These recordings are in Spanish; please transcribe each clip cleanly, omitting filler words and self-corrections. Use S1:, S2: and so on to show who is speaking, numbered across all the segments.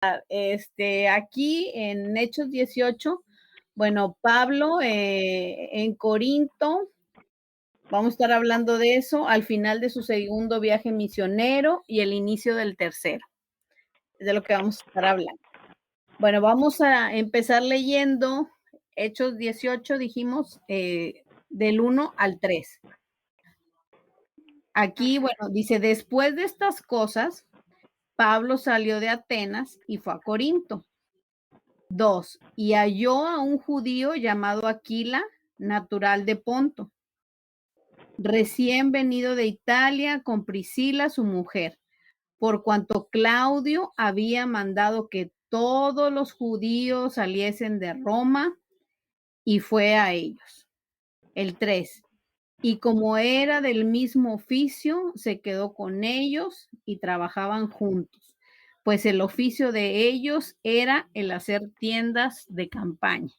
S1: Aquí en Hechos 18, bueno, Pablo en Corinto, vamos a estar hablando de eso al final de su segundo viaje misionero y el inicio del tercero. Es de lo que vamos a estar hablando. Bueno, vamos a empezar leyendo Hechos 18, dijimos, del 1 al 3. Aquí, bueno, dice, después de estas cosas, Pablo salió de Atenas y fue a Corinto. 2. Y halló a un judío llamado Aquila, natural de Ponto, recién venido de Italia con Priscila, su mujer, por cuanto Claudio había mandado que todos los judíos saliesen de Roma, y fue a ellos. El 3. Y como era del mismo oficio, se quedó con ellos y trabajaban juntos, pues el oficio de ellos era el hacer tiendas de campaña.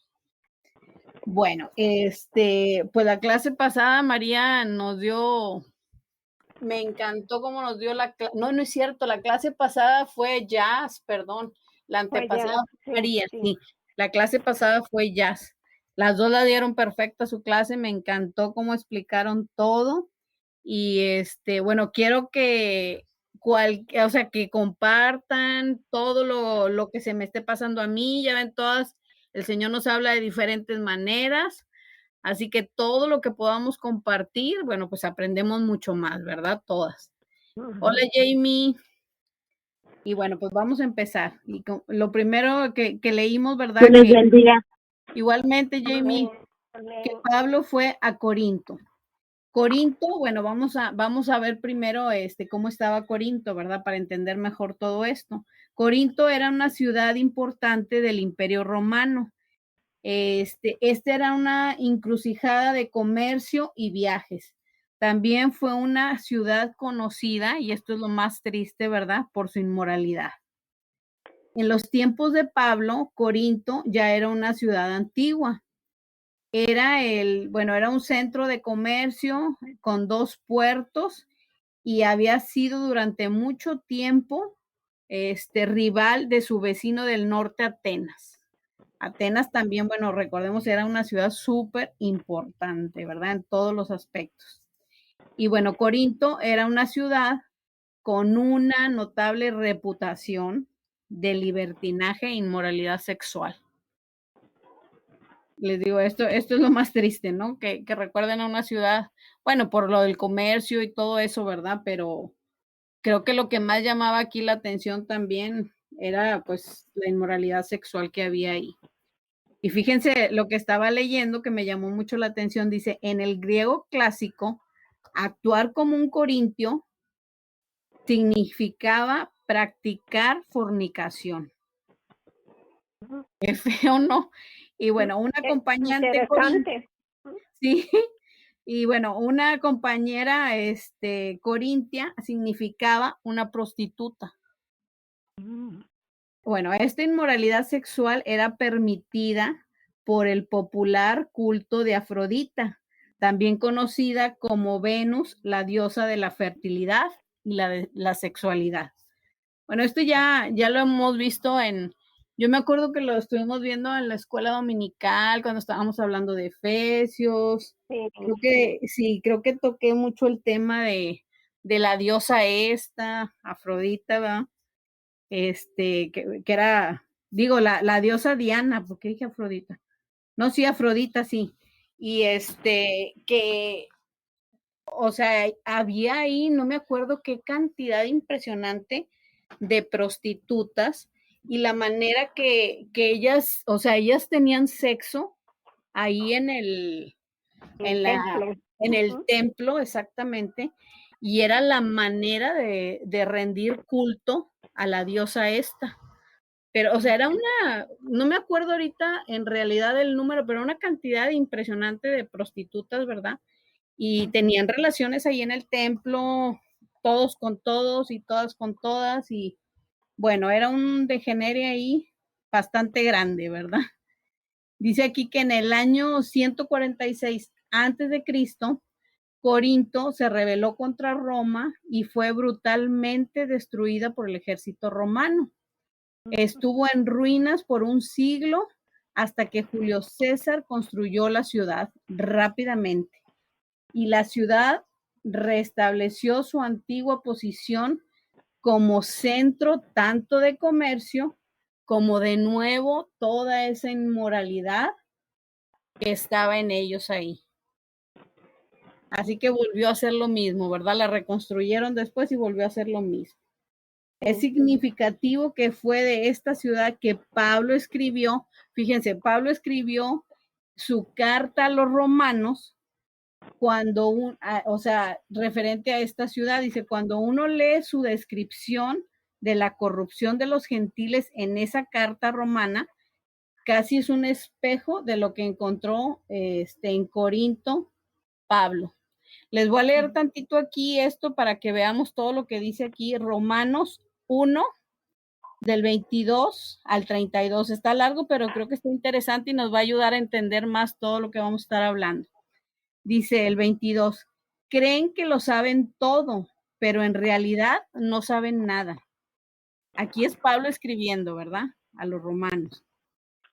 S1: Bueno, pues la clase pasada María nos dio, me encantó cómo nos dio no es cierto, la clase pasada fue Jazz, perdón, la antepasada fue María, sí, la clase pasada fue Jazz. Las dos la dieron perfecta su clase, me encantó cómo explicaron todo y bueno, quiero que o sea, que compartan todo lo que se me esté pasando a mí, ya ven todas, el Señor nos habla de diferentes maneras, así que todo lo que podamos compartir, bueno, pues aprendemos mucho más, ¿verdad? Todas. Hola, Jamie. Y bueno, pues vamos a empezar. Y lo primero que leímos, ¿verdad?
S2: Que les bendiga.
S1: Igualmente, Jamie, que Pablo fue a Corinto. Corinto, bueno, vamos a ver primero cómo estaba Corinto, ¿verdad? Para entender mejor todo esto. Corinto era una ciudad importante del Imperio Romano. Era una encrucijada de comercio y viajes. También fue una ciudad conocida, y esto es lo más triste, ¿verdad? Por su inmoralidad. En los tiempos de Pablo, Corinto ya era una ciudad antigua. Era un centro de comercio con 2 puertos y había sido durante mucho tiempo rival de su vecino del norte, Atenas. Atenas también, bueno, recordemos, era una ciudad súper importante, ¿verdad? En todos los aspectos. Y bueno, Corinto era una ciudad con una notable reputación de libertinaje e inmoralidad sexual. Les digo, esto es lo más triste, ¿no? Que recuerden a una ciudad, bueno, por lo del comercio y todo eso, ¿verdad? Pero creo que lo que más llamaba aquí la atención también era pues la inmoralidad sexual que había ahí. Y fíjense lo que estaba leyendo que me llamó mucho la atención, dice, en el griego clásico, actuar como un corintio significaba practicar fornicación. Qué feo, ¿no? Y bueno, una acompañante corintia, sí, y bueno, una compañera corintia significaba una prostituta. Bueno, esta inmoralidad sexual era permitida por el popular culto de Afrodita, también conocida como Venus, la diosa de la fertilidad y la sexualidad. Bueno, esto ya lo hemos visto yo me acuerdo que lo estuvimos viendo en la escuela dominical cuando estábamos hablando de Efesios. Creo que toqué mucho el tema de la diosa esta, Afrodita, ¿verdad? Que era, digo, la diosa Diana, ¿por qué dije Afrodita? No, sí, Afrodita, sí. Y o sea, había ahí, no me acuerdo qué cantidad impresionante de prostitutas y la manera que ellas, o sea, ellas tenían sexo ahí en el templo, exactamente, y era la manera de rendir culto a la diosa esta. Pero, o sea, era no me acuerdo ahorita en realidad el número, pero una cantidad impresionante de prostitutas, ¿verdad? Y tenían relaciones ahí en el templo, todos con todos y todas con todas, y bueno, era un degenere ahí bastante grande, ¿verdad? Dice aquí que en el año 146 antes de Cristo, Corinto se rebeló contra Roma y fue brutalmente destruida por el ejército romano. Estuvo en ruinas por un siglo hasta que Julio César construyó la ciudad rápidamente. Y la ciudad restableció su antigua posición como centro tanto de comercio como de nuevo toda esa inmoralidad que estaba en ellos ahí. Así que volvió a hacer lo mismo, ¿verdad? La reconstruyeron después y volvió a hacer lo mismo. Es significativo que fue de esta ciudad que Pablo escribió. Fíjense, Pablo escribió su carta a los romanos cuando, o sea, referente a esta ciudad, dice, cuando uno lee su descripción de la corrupción de los gentiles en esa carta romana, casi es un espejo de lo que encontró en Corinto Pablo. Les voy a leer tantito aquí esto para que veamos todo lo que dice aquí Romanos 1, del 22 al 32. Está largo, pero creo que está interesante y nos va a ayudar a entender más todo lo que vamos a estar hablando. Dice el 22, creen que lo saben todo, pero en realidad no saben nada. Aquí es Pablo escribiendo, ¿verdad? A los romanos.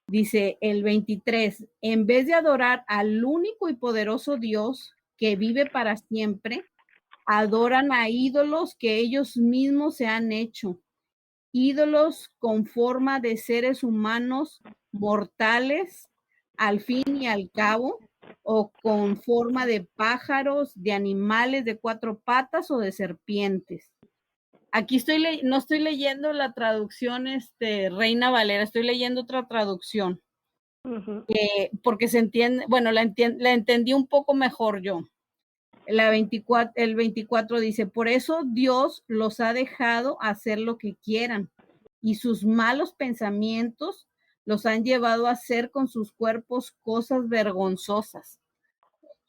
S1: Dice el 23, en vez de adorar al único y poderoso Dios que vive para siempre, adoran a ídolos que ellos mismos se han hecho. Ídolos con forma de seres humanos mortales, al fin y al cabo, o con forma de pájaros, de animales de 4 patas o de serpientes. Aquí no estoy leyendo la traducción Reina Valera, estoy leyendo otra traducción. Porque se entiende, bueno, la entendí un poco mejor yo. El 24 dice, por eso Dios los ha dejado hacer lo que quieran y sus malos pensamientos los han llevado a hacer con sus cuerpos cosas vergonzosas.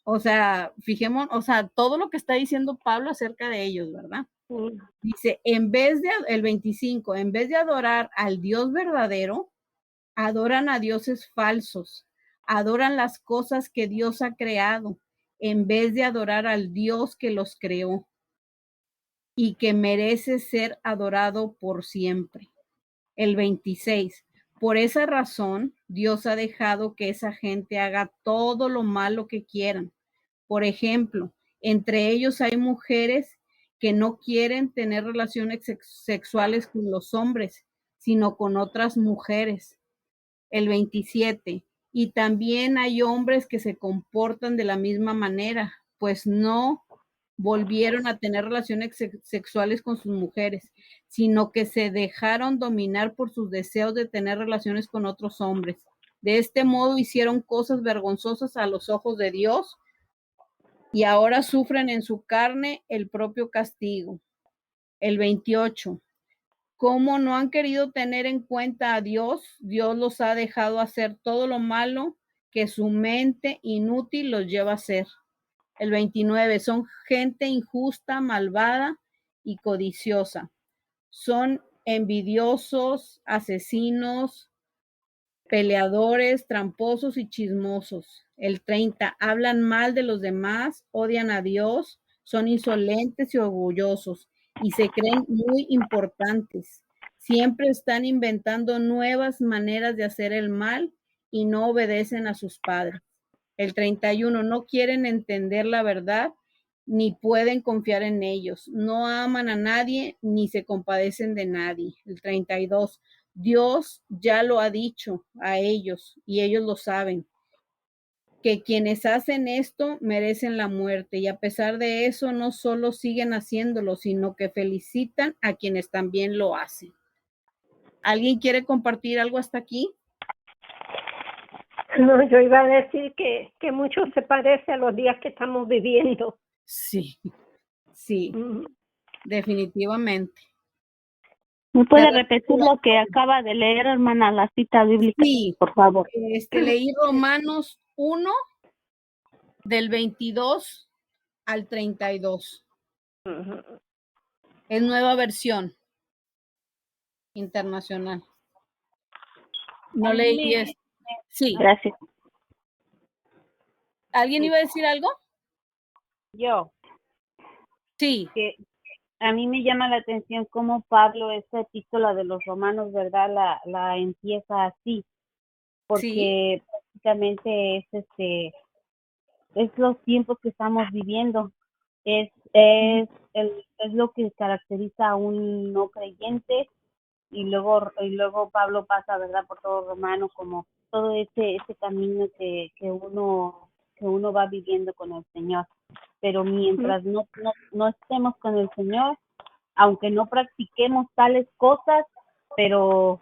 S1: O sea, fijemos, o sea, todo lo que está diciendo Pablo acerca de ellos, ¿verdad? Dice, el 25, en vez de adorar al Dios verdadero, adoran a dioses falsos, adoran las cosas que Dios ha creado, en vez de adorar al Dios que los creó y que merece ser adorado por siempre. El 26. Por esa razón, Dios ha dejado que esa gente haga todo lo malo que quieran. Por ejemplo, entre ellos hay mujeres que no quieren tener relaciones sexuales con los hombres, sino con otras mujeres. El 27. Y también hay hombres que se comportan de la misma manera, pues no volvieron a tener relaciones sexuales con sus mujeres, sino que se dejaron dominar por sus deseos de tener relaciones con otros hombres. De este modo hicieron cosas vergonzosas a los ojos de Dios y ahora sufren en su carne el propio castigo. El 28. Como no han querido tener en cuenta a Dios, Dios los ha dejado hacer todo lo malo que su mente inútil los lleva a hacer. El 29, son gente injusta, malvada y codiciosa. Son envidiosos, asesinos, peleadores, tramposos y chismosos. El 30, hablan mal de los demás, odian a Dios, son insolentes y orgullosos y se creen muy importantes. Siempre están inventando nuevas maneras de hacer el mal y no obedecen a sus padres. El 31, no quieren entender la verdad ni pueden confiar en ellos. No aman a nadie ni se compadecen de nadie. El 32, Dios ya lo ha dicho a ellos y ellos lo saben, que quienes hacen esto merecen la muerte y a pesar de eso no solo siguen haciéndolo, sino que felicitan a quienes también lo hacen. ¿Alguien quiere compartir algo hasta aquí?
S2: No, yo iba a decir que mucho se parece a los días que estamos viviendo.
S1: Sí, sí, definitivamente.
S3: ¿Me puede repetir lo que acaba de leer, hermana, la cita bíblica?
S1: Sí,
S3: por favor.
S1: Leí Romanos 1, del 22 al 32. Es nueva versión internacional. No leí esto. Sí.
S3: Gracias.
S1: ¿Alguien iba a decir algo?
S2: Yo.
S1: Sí.
S3: a mí me llama la atención cómo Pablo, esta epístola de los Romanos, ¿verdad? La empieza así, porque prácticamente es los tiempos que estamos viviendo. Es lo que caracteriza a un no creyente, y luego Pablo pasa, ¿verdad?, por todo Romano, como todo ese camino que uno va viviendo con el Señor. Pero mientras no estemos con el Señor, aunque no practiquemos tales cosas, pero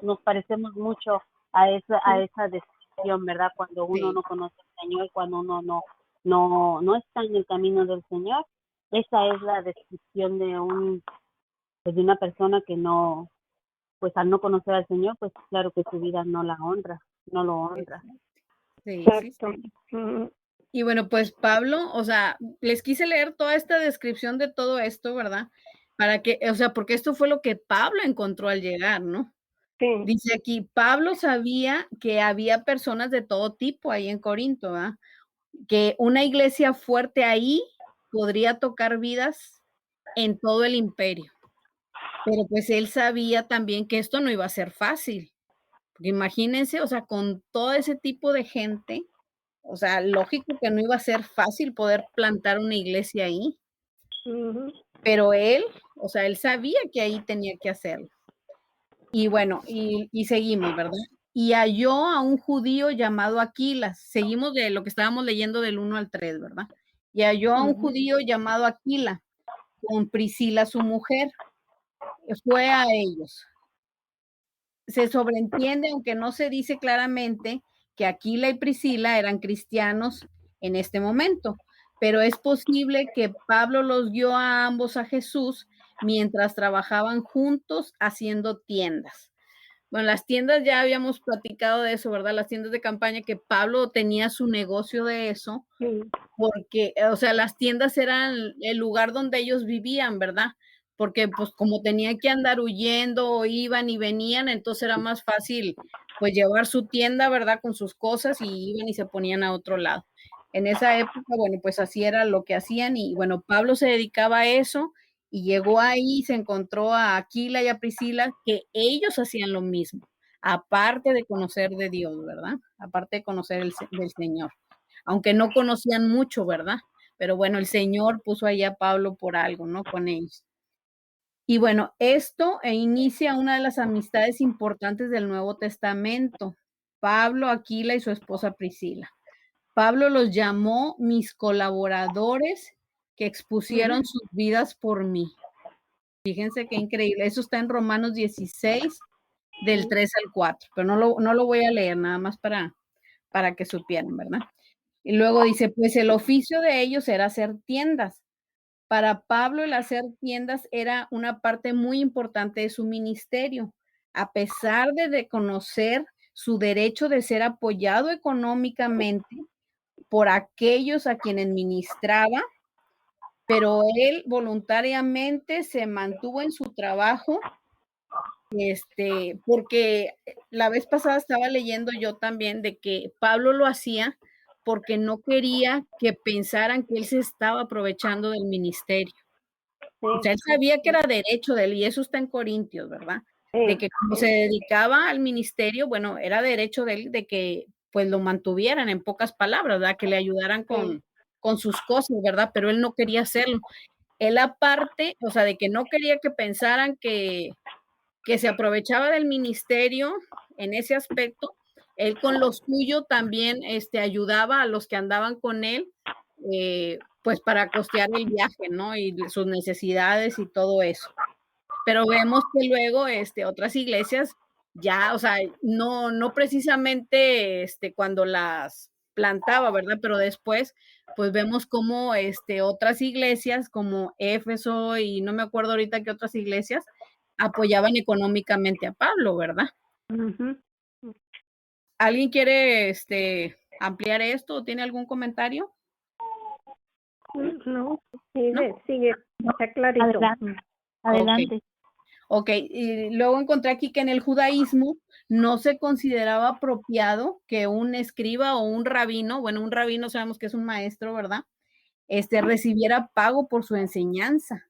S3: nos parecemos mucho a esa descripción, ¿verdad? Cuando uno no conoce al Señor, cuando uno no está en el camino del Señor, esa es la descripción de una persona que no, pues al no conocer al Señor, pues claro que su vida no lo honra.
S1: Sí.
S2: Exacto.
S1: Y bueno, pues Pablo, o sea, les quise leer toda esta descripción de todo esto, ¿verdad? Para que, o sea, porque esto fue lo que Pablo encontró al llegar, ¿no?
S2: Sí.
S1: Dice aquí, Pablo sabía que había personas de todo tipo ahí en Corinto, ¿verdad? Que una iglesia fuerte ahí podría tocar vidas en todo el imperio. Pero pues él sabía también que esto no iba a ser fácil. Porque imagínense, o sea, con todo ese tipo de gente, o sea, lógico que no iba a ser fácil poder plantar una iglesia ahí. Pero él, o sea, él sabía que ahí tenía que hacerlo. Y bueno, y seguimos, ¿verdad? Y halló a un judío llamado Aquilas. Seguimos de lo que estábamos leyendo del 1 al 3, ¿verdad? Y halló a un judío llamado Aquila, con Priscila su mujer. Fue a ellos. Se sobreentiende, aunque no se dice claramente, que Aquila y Priscila eran cristianos en este momento, pero es posible que Pablo los guió a ambos a Jesús mientras trabajaban juntos haciendo tiendas. Bueno, las tiendas ya habíamos platicado de eso, ¿verdad? Las tiendas de campaña, que Pablo tenía su negocio de eso, porque, o sea, las tiendas eran el lugar donde ellos vivían, ¿verdad? Porque pues como tenían que andar huyendo, iban y venían, entonces era más fácil pues llevar su tienda, ¿verdad? Con sus cosas, y iban y se ponían a otro lado. En esa época, bueno, pues así era lo que hacían, y bueno, Pablo se dedicaba a eso, y llegó ahí, se encontró a Aquila y a Priscila, que ellos hacían lo mismo, aparte de conocer de Dios, ¿verdad? Aparte de conocer del Señor, aunque no conocían mucho, ¿verdad? Pero bueno, el Señor puso ahí a Pablo por algo, ¿no? Con ellos. Y bueno, esto inicia una de las amistades importantes del Nuevo Testamento. Pablo, Aquila y su esposa Priscila. Pablo los llamó mis colaboradores que expusieron sus vidas por mí. Fíjense qué increíble. Eso está en Romanos 16, del 3 al 4, pero no lo voy a leer, nada más para que supieran, ¿verdad? Y luego dice, pues el oficio de ellos era hacer tiendas. Para Pablo el hacer tiendas era una parte muy importante de su ministerio. A pesar de reconocer su derecho de ser apoyado económicamente por aquellos a quienes ministraba, pero él voluntariamente se mantuvo en su trabajo, porque la vez pasada estaba leyendo yo también de que Pablo lo hacía porque no quería que pensaran que él se estaba aprovechando del ministerio. O sea, él sabía que era derecho de él, y eso está en Corintios, ¿verdad? De que como se dedicaba al ministerio, bueno, era derecho de él de que pues lo mantuvieran, en pocas palabras, ¿verdad? Que le ayudaran con sus cosas, ¿verdad? Pero él no quería hacerlo. Él aparte, o sea, de que no quería que pensaran que se aprovechaba del ministerio en ese aspecto, él con lo suyo también ayudaba a los que andaban con él, pues para costear el viaje, ¿no? Y sus necesidades y todo eso. Pero vemos que luego otras iglesias ya, o sea, no precisamente cuando las plantaba, ¿verdad? Pero después, pues vemos cómo otras iglesias como Éfeso y no me acuerdo ahorita qué otras iglesias apoyaban económicamente a Pablo, ¿verdad? ¿Alguien quiere ampliar esto o tiene algún comentario?
S2: No,
S1: ¿No?
S2: sigue, está clarito.
S3: Adelante.
S1: Ok, y luego encontré aquí que en el judaísmo no se consideraba apropiado que un escriba o un rabino, bueno, un rabino sabemos que es un maestro, ¿verdad? Recibiera pago por su enseñanza.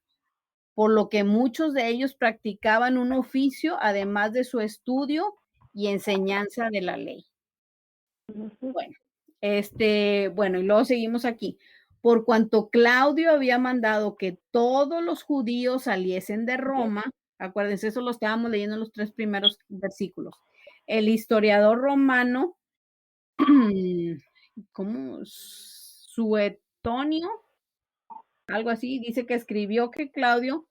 S1: por lo que muchos de ellos practicaban un oficio además de su estudio y enseñanza de la ley. Bueno, y luego seguimos aquí. Por cuanto Claudio había mandado que todos los judíos saliesen de Roma, acuérdense, eso lo estábamos leyendo en los 3 primeros versículos. El historiador romano, ¿cómo? Suetonio, algo así, dice que escribió que Claudio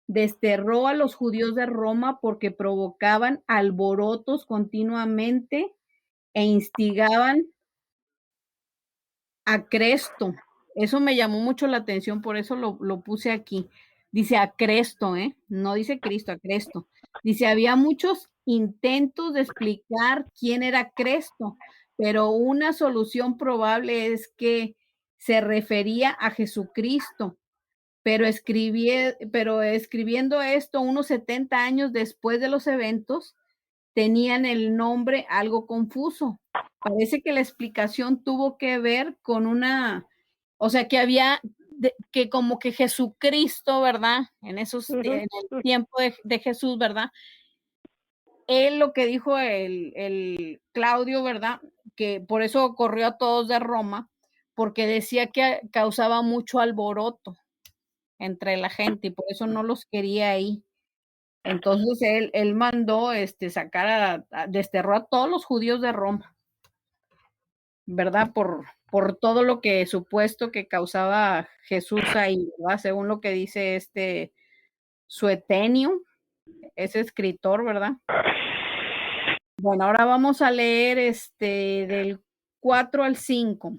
S1: desterró a los judíos de Roma porque provocaban alborotos continuamente e instigaban a Cresto. Eso me llamó mucho la atención, por eso lo puse aquí. Dice a Cresto, no dice Cristo, a Cresto. Dice, había muchos intentos de explicar quién era Cresto, pero una solución probable es que se refería a Jesucristo, pero escribiendo esto unos 70 años después de los eventos, tenían el nombre algo confuso. Parece que la explicación tuvo que ver con o sea, que había, que como que Jesucristo, ¿verdad? En el tiempo de Jesús, ¿verdad? Él lo que dijo el Claudio, ¿verdad? Que por eso corrió a todos de Roma, porque decía que causaba mucho alboroto entre la gente y por eso no los quería ahí. Entonces él mandó sacar desterró a todos los judíos de Roma, ¿verdad? Por todo lo que supuesto que causaba Jesús ahí, ¿verdad? Según lo que dice Suetonio, ese escritor, ¿verdad? Bueno, ahora vamos a leer del 4 al 5.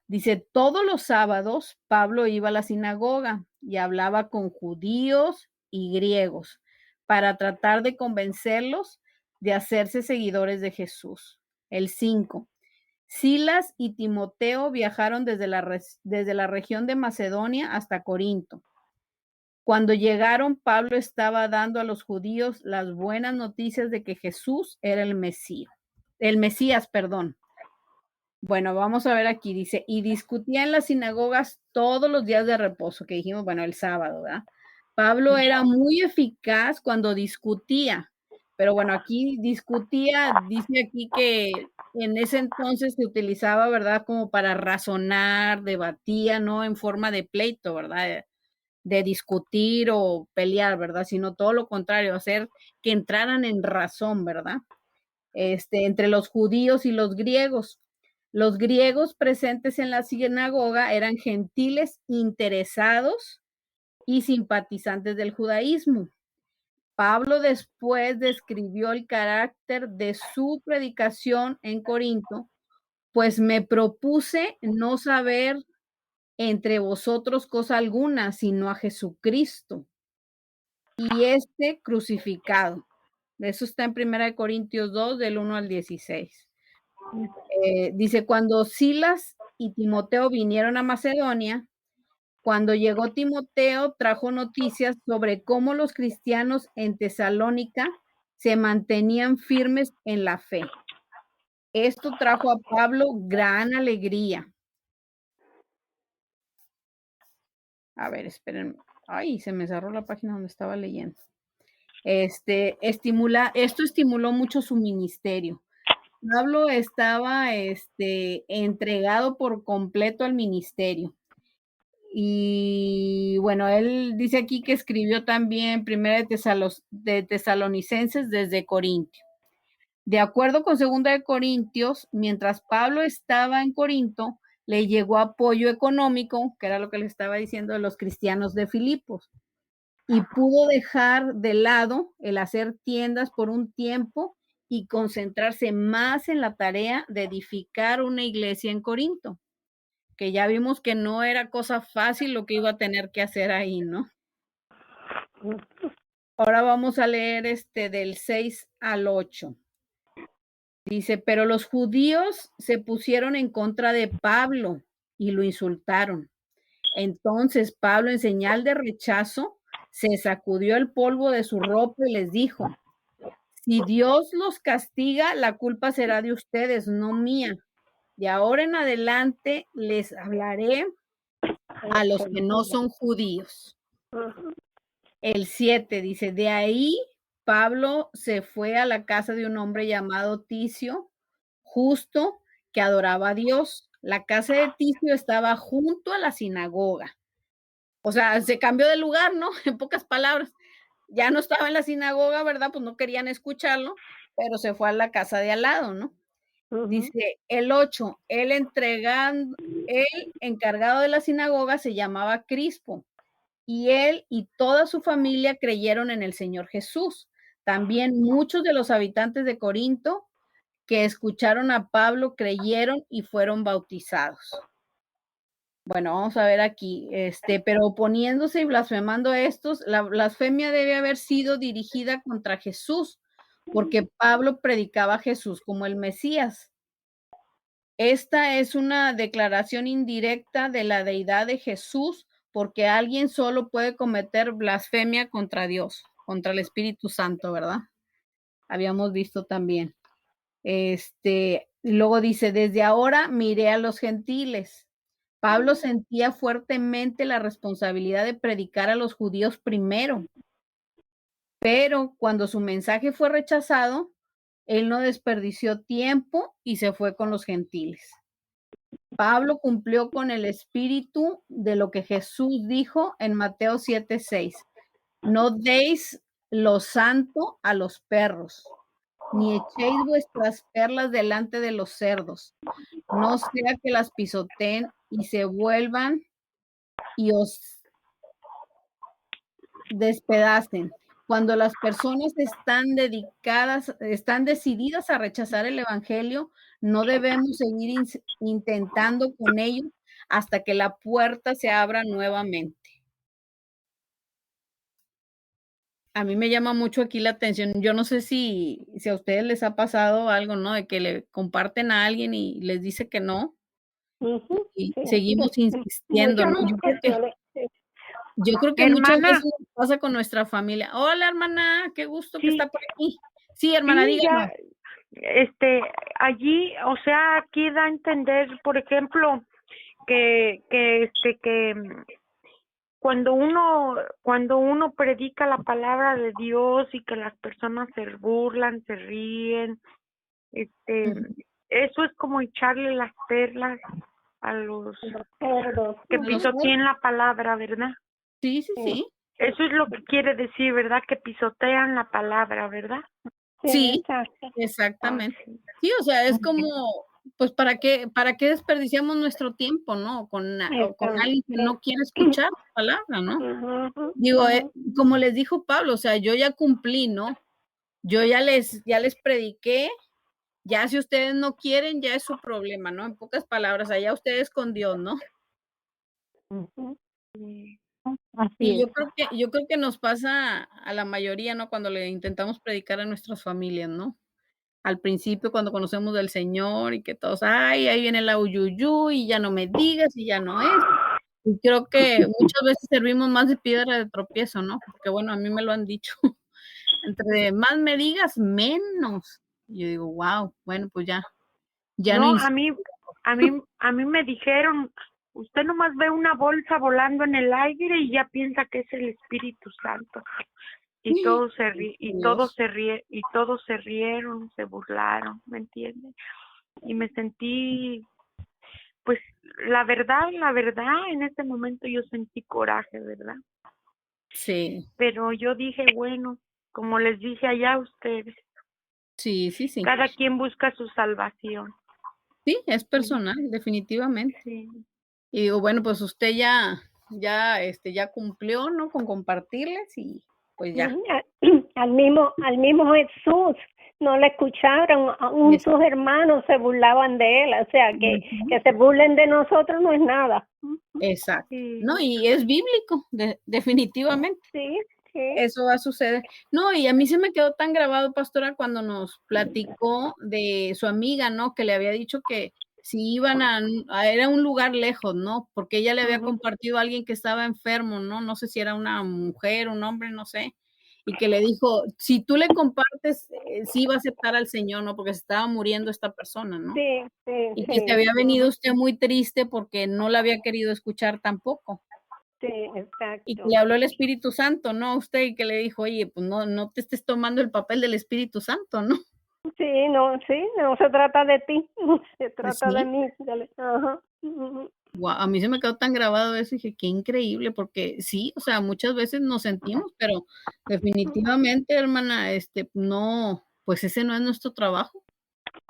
S1: Dice, todos los sábados Pablo iba a la sinagoga y hablaba con judíos y griegos para tratar de convencerlos de hacerse seguidores de Jesús. El 5. Silas y Timoteo viajaron desde la región de Macedonia hasta Corinto. Cuando llegaron, Pablo estaba dando a los judíos las buenas noticias de que Jesús era el Mesías, perdón. Bueno, vamos a ver aquí, dice, y discutía en las sinagogas todos los días de reposo, que dijimos, bueno, el sábado, ¿verdad? Pablo era muy eficaz cuando discutía, pero bueno, aquí discutía, dice aquí que en ese entonces se utilizaba, ¿verdad? Como para razonar, debatía, no en forma de pleito, ¿verdad? De discutir o pelear, ¿verdad? Sino todo lo contrario, hacer que entraran en razón, ¿verdad? Entre los judíos y los griegos. Los griegos presentes en la sinagoga eran gentiles interesados y simpatizantes del judaísmo. Pablo después describió el carácter de su predicación en Corinto, pues me propuse no saber entre vosotros cosa alguna, sino a Jesucristo y crucificado. Eso está en 1 Corintios 2, del 1 al 16. Dice, cuando Silas y Timoteo vinieron a Macedonia, cuando llegó Timoteo, trajo noticias sobre cómo los cristianos en Tesalónica se mantenían firmes en la fe. Esto trajo a Pablo gran alegría. A ver, esperen. Ay, se me cerró la página donde estaba leyendo. Esto estimuló mucho su ministerio. Pablo estaba entregado por completo al ministerio. Y bueno, él dice aquí que escribió también Primera de Tesalonicenses desde Corintio. De acuerdo con Segunda de Corintios, mientras Pablo estaba en Corinto, le llegó apoyo económico, que era lo que le estaba diciendo de los cristianos de Filipos, y pudo dejar de lado el hacer tiendas por un tiempo y concentrarse más en la tarea de edificar una iglesia en Corinto, que ya vimos que no era cosa fácil lo que iba a tener que hacer ahí, ¿no? Ahora vamos a leer del 6 al 8. Dice, pero los judíos se pusieron en contra de Pablo y lo insultaron. Entonces Pablo, en señal de rechazo, se sacudió el polvo de su ropa y les dijo, si Dios los castiga, la culpa será de ustedes, no mía. De ahora en adelante les hablaré a los que no son judíos. El 7 dice, de ahí Pablo se fue a la casa de un hombre llamado Ticio, justo, que adoraba a Dios. La casa de Ticio estaba junto a la sinagoga. O sea, se cambió de lugar, ¿no? En pocas palabras. Ya no estaba en la sinagoga, ¿verdad? Pues no querían escucharlo, pero se fue a la casa de al lado, ¿no? Dice el 8, el encargado de la sinagoga se llamaba Crispo, y él y toda su familia creyeron en el Señor Jesús. También muchos de los habitantes de Corinto que escucharon a Pablo creyeron y fueron bautizados. Bueno, vamos a ver aquí, pero oponiéndose y blasfemando a estos, la blasfemia debe haber sido dirigida contra Jesús, porque Pablo predicaba a Jesús como el Mesías. Esta es una declaración indirecta de la deidad de Jesús, porque alguien solo puede cometer blasfemia contra Dios, contra el Espíritu Santo, ¿verdad? Habíamos visto también. Luego dice, desde ahora miré a los gentiles. Pablo sentía fuertemente la responsabilidad de predicar a los judíos primero, pero cuando su mensaje fue rechazado, él no desperdició tiempo y se fue con los gentiles. Pablo cumplió con el espíritu de lo que Jesús dijo en Mateo 7:6. No deis lo santo a los perros, ni echéis vuestras perlas delante de los cerdos, no sea que las pisoteen y se vuelvan y os despedacen. Cuando las personas están decididas a rechazar el evangelio, no debemos seguir intentando con ellos hasta que la puerta se abra nuevamente. A mí me llama mucho aquí la atención. Yo no sé si a ustedes les ha pasado algo, ¿no? De que le comparten a alguien y les dice que no, y
S2: Sí.
S1: seguimos insistiendo, ¿no? Yo creo que muchas
S4: Hermana,
S1: veces nos pasa con nuestra familia. Hola, hermana, qué gusto que
S4: sí,
S1: está por aquí. Sí, hermana,
S4: sí,
S1: dígame.
S4: allí, o sea, aquí da a entender, por ejemplo, que cuando uno predica la palabra de Dios y que las personas se burlan, se ríen, eso es como echarle las perlas a los que pisoteen la palabra, ¿verdad?
S1: Sí, sí, sí.
S4: Eso es lo que quiere decir, ¿verdad? Que pisotean la palabra, ¿verdad?
S1: Sí,
S2: exacto.
S1: exactamente. Sí, o sea, es como, pues, ¿para qué desperdiciamos nuestro tiempo, no? Con alguien que no quiere escuchar la palabra, ¿no? Digo, como les dijo Pablo, o sea, yo ya cumplí, ¿no? Yo ya les prediqué, ya si ustedes no quieren, ya es su problema, ¿no? En pocas palabras, allá ustedes con Dios, ¿no?
S3: Así
S1: Y
S3: es.
S1: yo creo que nos pasa a la mayoría, ¿no? Cuando le intentamos predicar a nuestras familias, ¿no? Al principio, cuando conocemos del Señor y que todos, ay, ahí viene la uyuyuy, y ya no me digas, y ya no es. Y creo que muchas veces servimos más de piedra de tropiezo, ¿no? Porque, bueno, a mí me lo han dicho. Entre más me digas, menos. Y yo digo, wow, bueno, pues ya no
S4: No,
S1: insisto.
S4: a mí me dijeron, usted nomás ve una bolsa volando en el aire y ya piensa que es el Espíritu Santo. Y todos se rieron, se burlaron, ¿me entiendes? Y me sentí, pues, la verdad, en este momento yo sentí coraje, ¿verdad?
S1: Sí,
S4: Pero yo dije, bueno, como les dije allá a ustedes,
S1: sí, sí, sí.
S4: cada quien busca su salvación.
S1: Sí, es personal, definitivamente.
S4: Sí.
S1: Y digo, bueno, pues usted ya cumplió, ¿no? Con compartirles y pues ya.
S2: Al mismo Jesús no le escucharon, aún sus hermanos se burlaban de él, o sea que se burlen de nosotros no es nada.
S1: Exacto.
S4: Sí.
S1: No, y es bíblico, definitivamente.
S2: Sí.
S1: Eso va a suceder. No, y a mí se me quedó tan grabado, pastora, cuando nos platicó de su amiga, ¿no? Que le había dicho que si iban era un lugar lejos, ¿no? Porque ella le había compartido a alguien que estaba enfermo, ¿no? No sé si era una mujer, un hombre, no sé. Y que le dijo, si tú le compartes, sí va a aceptar al Señor, ¿no? Porque se estaba muriendo esta persona, ¿no? Y que se había venido usted muy triste porque no la había querido escuchar tampoco.
S2: Sí,
S1: Y que
S2: exacto.
S1: le habló el Espíritu Santo, ¿no? A usted, y que le dijo, oye, pues no te estés tomando el papel del Espíritu Santo, ¿no?
S2: Sí, no se trata de ti, se
S1: Pues
S2: trata de
S1: sí.
S2: mí. Ajá. Ujú.
S1: Guau, a mí se me quedó tan grabado eso, y dije, qué increíble, porque sí, o sea, muchas veces nos sentimos, pero definitivamente, hermana, no, pues ese no es nuestro trabajo.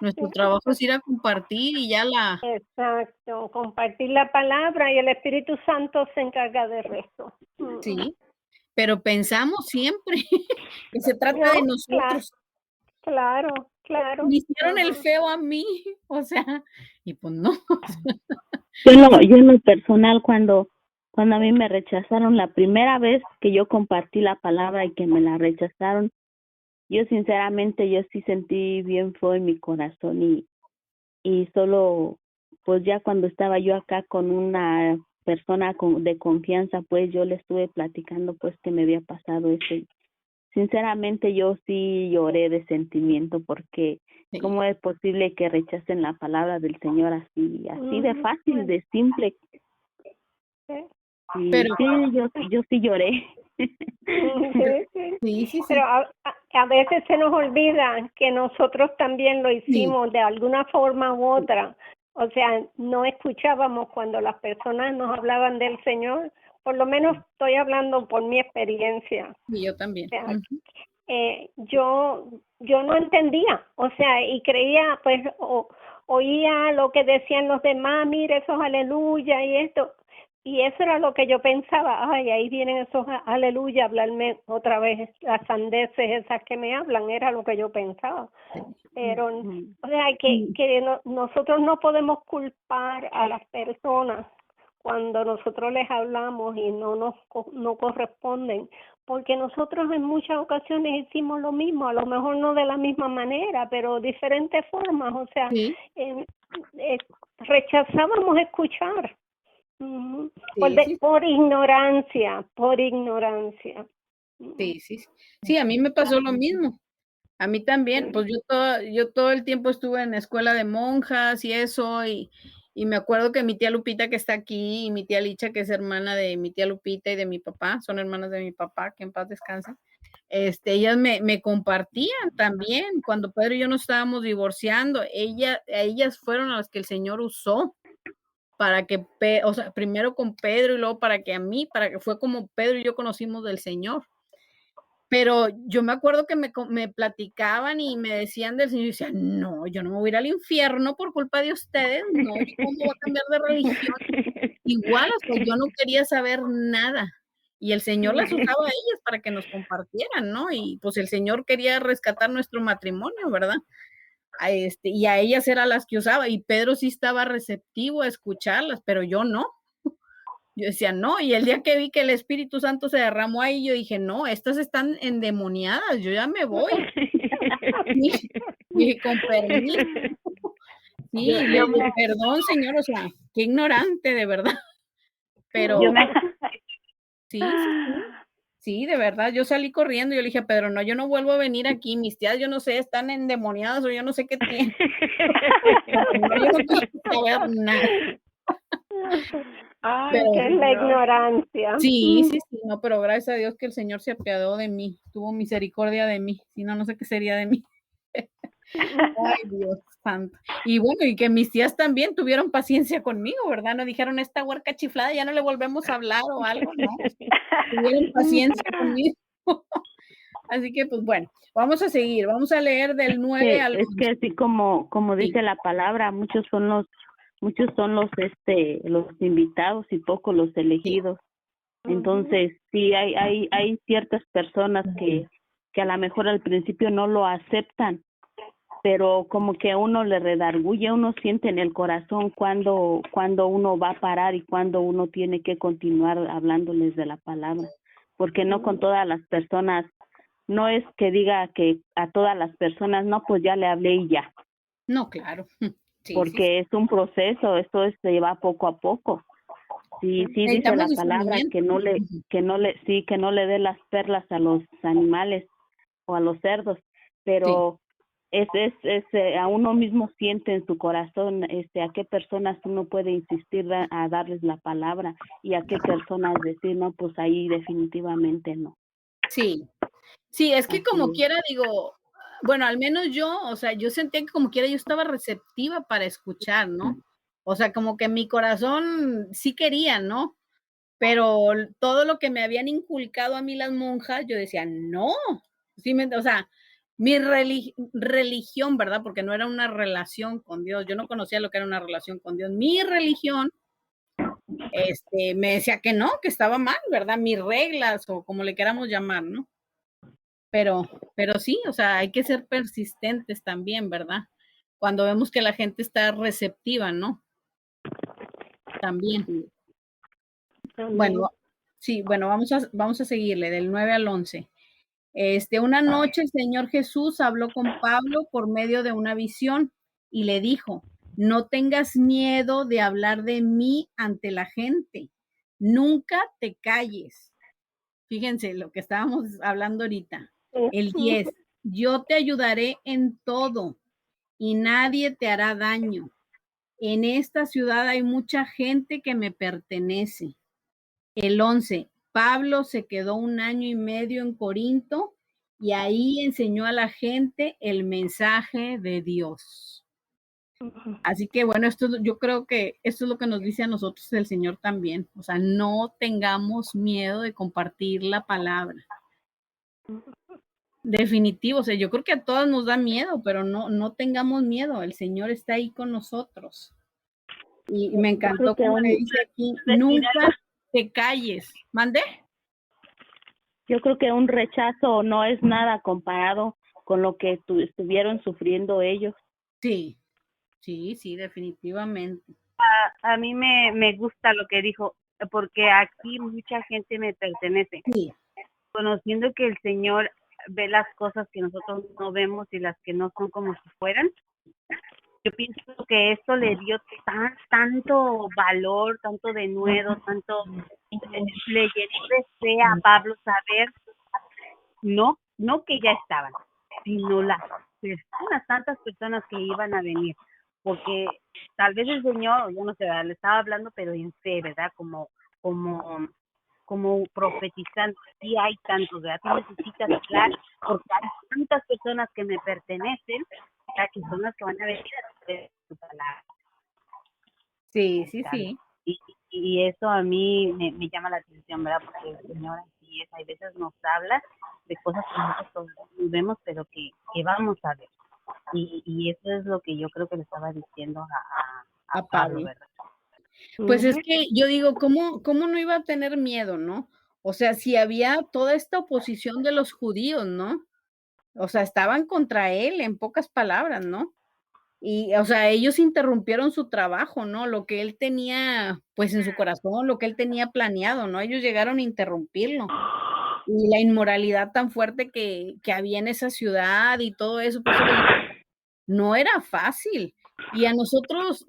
S1: Nuestro trabajo es ir a compartir y ya
S2: Exacto, compartir la palabra y el Espíritu Santo se encarga del resto.
S1: sí, pero pensamos siempre que se trata de
S2: No,
S1: nosotros.
S2: claro.
S1: Me hicieron el
S2: Ajá.
S1: feo a mí, o sea, y pues no.
S3: Yo en lo personal, cuando a mí me rechazaron la primera vez que yo compartí la palabra y que me la rechazaron, yo sinceramente, yo sí sentí bien feo en mi corazón y solo, pues ya cuando estaba yo acá con una persona de confianza, pues yo le estuve platicando pues que me había pasado eso. Y sinceramente yo sí lloré de sentimiento porque
S1: Sí,
S3: cómo es posible que rechacen la palabra del Señor así de fácil, de simple.
S2: Sí,
S3: Y
S1: pero
S3: sí, yo sí lloré.
S2: sí.
S1: sí.
S2: Pero a veces se nos olvida que nosotros también lo
S1: Sí,
S2: hicimos de alguna forma u otra. O sea, no escuchábamos cuando las personas nos hablaban del Señor. Por lo menos estoy hablando por mi experiencia.
S1: y yo también.
S2: O sea,
S1: Ujú.
S2: yo no entendía, o sea, y creía, pues, oía lo que decían los demás, mire, esos aleluya y esto, y eso era lo que yo pensaba, ay, ahí vienen esos aleluya a hablarme otra vez, las sandeces esas que me hablan, era lo que yo pensaba. Pero, o sea, nosotros no podemos culpar a las personas cuando nosotros les hablamos y no corresponden, porque nosotros en muchas ocasiones hicimos lo mismo, a lo mejor no de la misma manera, pero diferentes formas, o sea,
S1: Sí,
S2: rechazábamos escuchar. Ujú.
S1: sí, sí,
S2: Por ignorancia, por ignorancia.
S1: sí, sí. Sí, a mí me pasó lo mismo. A mí también, pues yo todo el tiempo estuve en escuela de monjas y eso, y me acuerdo que mi tía Lupita, que está aquí, y mi tía Licha, que es hermana de mi tía Lupita y de mi papá, son hermanas de mi papá, que en paz descansen. Ellas me compartían también cuando Pedro y yo nos estábamos divorciando. Ellas fueron a las que el Señor usó para que, o sea, primero con Pedro y luego para que fue como Pedro y yo conocimos del Señor. Pero yo me acuerdo que me platicaban y me decían del Señor, y decía, no, yo no me voy a ir al infierno por culpa de ustedes, no, yo cómo voy a cambiar de religión. Igual, o sea, yo no quería saber nada. Y el Señor las usaba a ellas para que nos compartieran, ¿no? Y pues el Señor quería rescatar nuestro matrimonio, ¿verdad? Y a ellas eran las que usaba, y Pedro sí estaba receptivo a escucharlas, pero yo no. Yo decía, no, y el día que vi que el Espíritu Santo se derramó ahí, yo dije, no, estas están endemoniadas, yo ya me voy. Sí, dije, con permiso.
S3: Yo,
S1: Sí, le
S3: yo
S1: dije,
S3: me,
S1: perdón, señor, o sea, qué ignorante, de verdad.
S3: yo
S1: Pero
S3: me,
S1: sí, de verdad, yo salí corriendo, yo le dije a Pedro, no, yo no vuelvo a venir aquí, mis tías, yo no sé, están endemoniadas o yo no sé qué tienen. No, yo no quiero saber nada.
S4: Ay,
S2: ¿Qué
S1: Pero
S2: es la
S4: Señor.
S2: ignorancia?
S1: sí, no, pero gracias a Dios que el Señor se apiadó de mí, tuvo misericordia de mí, si no, no sé qué sería de mí. Ay, Dios santo. Y bueno, y que mis tías también tuvieron paciencia conmigo, ¿verdad? No dijeron, esta huerca chiflada, ya no le volvemos a hablar o algo, no. Tuvieron paciencia conmigo. Así que, pues bueno, vamos a seguir, vamos a leer del 9 al
S3: es
S1: 11.
S3: que así como
S1: Sí.
S3: dice la palabra, muchos son los los invitados y pocos los elegidos. Entonces, sí hay ciertas personas que a lo mejor al principio no lo aceptan, pero como que a uno le redarguye, uno siente en el corazón cuando uno va a parar y cuando uno tiene que continuar hablándoles de la palabra, porque no con todas las personas, no es que diga que a todas las personas, no, pues ya le hablé y ya,
S1: No, claro. Sí.
S3: porque es un proceso, se va poco a poco. Sí dice
S1: Necesitamos
S3: la palabra
S1: discernimiento. Ujú.
S3: que no le dé las perlas a los animales o a los cerdos,
S1: Sí,
S3: pero a uno mismo siente en su corazón a qué personas uno puede insistir a darles la palabra y a qué personas decir, no, pues ahí definitivamente no.
S1: Sí, es que como quiera digo, bueno, al menos yo, o sea, yo sentía que como quiera yo estaba receptiva para escuchar, ¿no? O sea, como que mi corazón sí quería, ¿no? Pero todo lo que me habían inculcado a mí las monjas, yo decía, no, sí, o sea, mi religión, ¿verdad? Porque no era una relación con Dios, yo no conocía lo que era una relación con Dios. Mi religión, me decía que no, que estaba mal, ¿verdad? Mis reglas o como le queramos llamar, ¿no? Pero sí, o sea, hay que ser persistentes también, ¿verdad? Cuando vemos que la gente está receptiva, ¿no? También. Bueno, sí, bueno, vamos a seguirle del 9 al 11. Una noche el Señor Jesús habló con Pablo por medio de una visión y le dijo, no tengas miedo de hablar de mí ante la gente, nunca te calles. Fíjense lo que estábamos hablando ahorita. El 10, yo te ayudaré en todo y nadie te hará daño. En esta ciudad hay mucha gente que me pertenece. El 11, Pablo se quedó 1 año y medio en Corinto y ahí enseñó a la gente el mensaje de Dios. Así que bueno, yo creo que esto es lo que nos dice a nosotros el Señor también. O sea, no tengamos miedo de compartir la palabra. Definitivo, o sea, yo creo que a todas nos da miedo, pero no tengamos miedo, el Señor está ahí con nosotros. Y me encantó como le dice aquí, nunca te calles. ¿Mande?
S3: Yo creo que un rechazo no es nada comparado con lo que estuvieron sufriendo ellos.
S1: Sí, definitivamente.
S3: A mí me gusta lo que dijo, porque aquí mucha gente me pertenece.
S1: Sí.
S3: Conociendo que el Señor ve las cosas que nosotros no vemos y las que no son como si fueran, yo pienso que esto le dio tanto valor, tanto denuedo, le llenó de fe a Pablo saber, no que ya estaban, sino las personas, tantas personas que iban a venir, porque tal vez el Señor, yo no sé, le estaba hablando, pero en fe, ¿verdad? Como profetizando, sí hay tantos, ¿verdad? Tú necesitas hablar, porque hay tantas personas que me pertenecen, que son las que van a venir a hacer tu palabra.
S1: Sí.
S3: Y eso a mí me llama la atención, ¿verdad? Porque el Señor así es, hay veces nos habla de cosas que nosotros no vemos, pero que vamos a ver. Y eso es lo que yo creo que le estaba diciendo a Pablo, ¿verdad?
S1: Pues es que yo digo, ¿cómo no iba a tener miedo, no? O sea, si había toda esta oposición de los judíos, ¿no? O sea, estaban contra él, en pocas palabras, ¿no? Y, o sea, ellos interrumpieron su trabajo, ¿no? Lo que él tenía, pues, en su corazón, lo que él tenía planeado, ¿no? Ellos llegaron a interrumpirlo. Y la inmoralidad tan fuerte que había en esa ciudad y todo eso, pues, no era fácil. Y a nosotros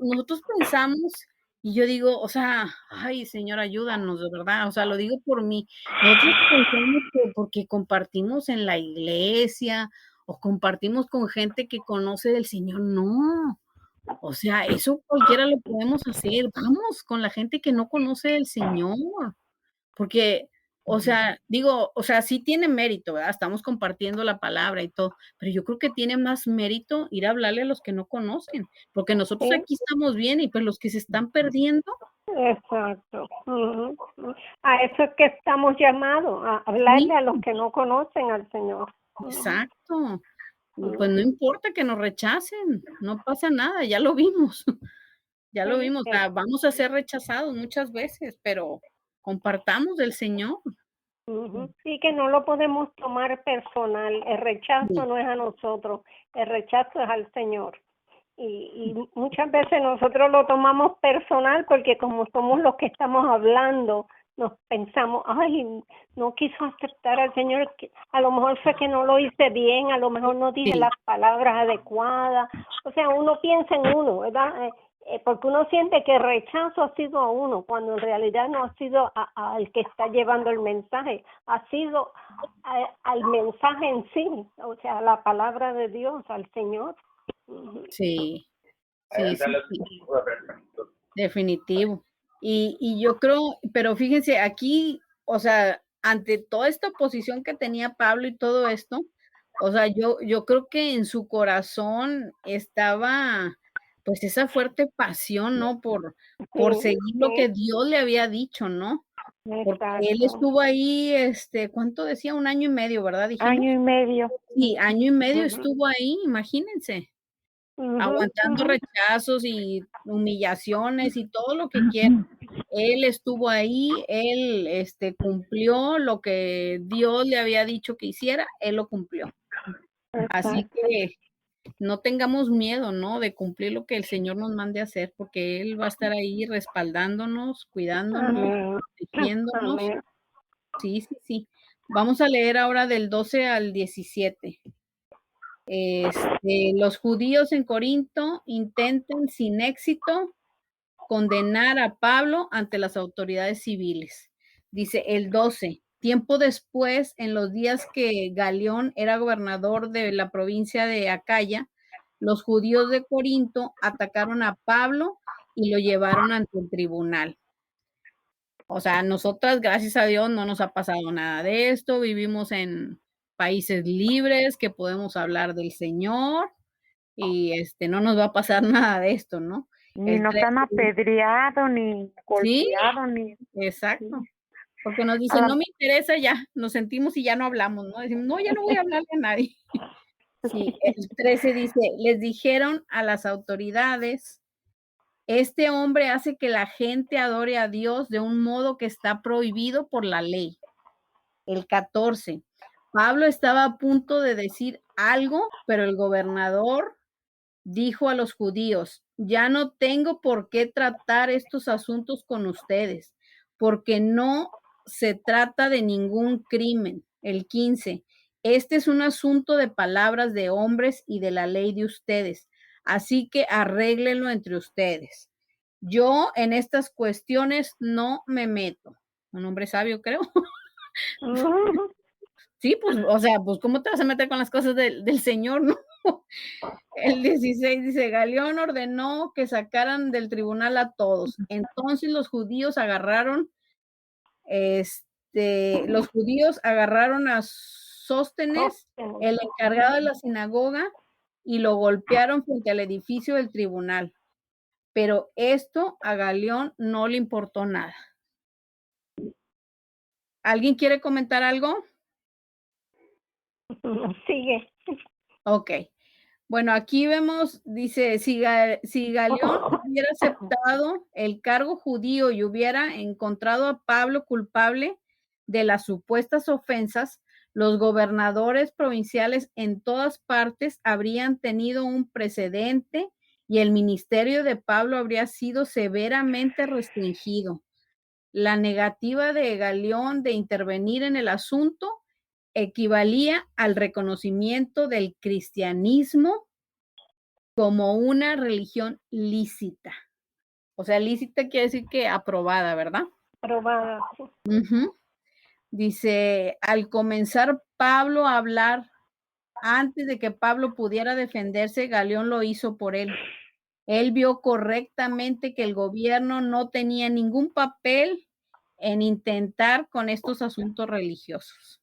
S1: pensamos, y yo digo, o sea, ay, Señor, ayúdanos, de verdad, o sea, lo digo por mí. Nosotros pensamos que porque compartimos en la iglesia o compartimos con gente que conoce del Señor, no. O sea, eso cualquiera lo podemos hacer. Vamos con la gente que no conoce del Señor, porque, o sea, digo, o sea, sí tiene mérito, ¿verdad? Estamos compartiendo la palabra y todo, pero yo creo que tiene más mérito ir a hablarle a los que no conocen, porque nosotros aquí estamos bien y pues los que se están perdiendo.
S2: Exacto. A eso es que estamos llamados, a hablarle a los que no conocen al Señor.
S1: Exacto. Pues no importa que nos rechacen, no pasa nada, ya lo vimos. Ya lo vimos, o sea, vamos a ser rechazados muchas veces, pero compartamos del Señor.
S2: Sí, que no lo podemos tomar personal. El rechazo no es a nosotros, el rechazo es al Señor. Y muchas veces nosotros lo tomamos personal porque como somos los que estamos hablando, nos pensamos, ay, no quiso aceptar al Señor, a lo mejor fue que no lo hice bien, a lo mejor no dije las palabras adecuadas. O sea, uno piensa en uno, ¿verdad? porque uno siente que el rechazo ha sido a uno, cuando en realidad no ha sido al que está llevando el mensaje, ha sido al mensaje en sí, o sea, la palabra de Dios, al Señor.
S1: Sí, sí, sí, sí. Definitivo. Y yo creo, pero fíjense, aquí, o sea, ante toda esta oposición que tenía Pablo y todo esto, o sea, yo creo que en su corazón estaba pues esa fuerte pasión, ¿no? Por seguir lo que Dios le había dicho, ¿no? Porque él estuvo ahí, ¿cuánto decía? 1 año y medio, ¿verdad? Dijimos.
S4: 1 año y medio.
S1: Sí, 1 año y medio estuvo ahí, imagínense, aguantando rechazos y humillaciones y todo lo que quieran. Él estuvo ahí, él, cumplió lo que Dios le había dicho que hiciera, él lo cumplió. Así que no tengamos miedo, ¿no? De cumplir lo que el Señor nos mande a hacer, porque Él va a estar ahí respaldándonos, cuidándonos, protegiéndonos. Sí, sí, sí. Vamos a leer ahora del 12 al 17. Los judíos en Corinto intentan sin éxito condenar a Pablo ante las autoridades civiles. Dice el 12. Tiempo después, en los días que Galión era gobernador de la provincia de Acaya, los judíos de Corinto atacaron a Pablo y lo llevaron ante el tribunal. O sea, nosotras, gracias a Dios, no nos ha pasado nada de esto. Vivimos en países libres que podemos hablar del Señor y no nos va a pasar nada de esto, ¿no?
S4: Ni nos han apedreado, ni golpeado,
S1: ¿Sí?
S4: ni...
S1: Exacto. Porque nos dicen, no me interesa ya, nos sentimos y ya no hablamos, ¿no? Decimos, no, ya no voy a hablarle a nadie. Sí, el 13 dice, les dijeron a las autoridades, este hombre hace que la gente adore a Dios de un modo que está prohibido por la ley. El 14, Pablo estaba a punto de decir algo, pero el gobernador dijo a los judíos, ya no tengo por qué tratar estos asuntos con ustedes, porque no se trata de ningún crimen. El 15, este es un asunto de palabras de hombres y de la ley de ustedes, así que arréglenlo entre ustedes. Yo en estas cuestiones no me meto. Un hombre sabio, creo. Sí, pues, o sea, pues, ¿cómo te vas a meter con las cosas del Señor, no? El 16 dice, Galión ordenó que sacaran del tribunal a todos. Entonces los judíos agarraron a Sóstenes, el encargado de la sinagoga, y lo golpearon frente al edificio del tribunal. Pero esto a Galión no le importó nada. ¿Alguien quiere comentar algo?
S2: Sigue.
S1: Ok. Bueno, aquí vemos, dice, si Galión hubiera aceptado el cargo judío y hubiera encontrado a Pablo culpable de las supuestas ofensas, los gobernadores provinciales en todas partes habrían tenido un precedente y el ministerio de Pablo habría sido severamente restringido. La negativa de Galión de intervenir en el asunto equivalía al reconocimiento del cristianismo como una religión lícita. O sea, lícita quiere decir que aprobada, ¿verdad?
S2: Aprobada.
S1: Dice, al comenzar Pablo a hablar, antes de que Pablo pudiera defenderse, Galión lo hizo por él. Él vio correctamente que el gobierno no tenía ningún papel en intentar con estos asuntos religiosos.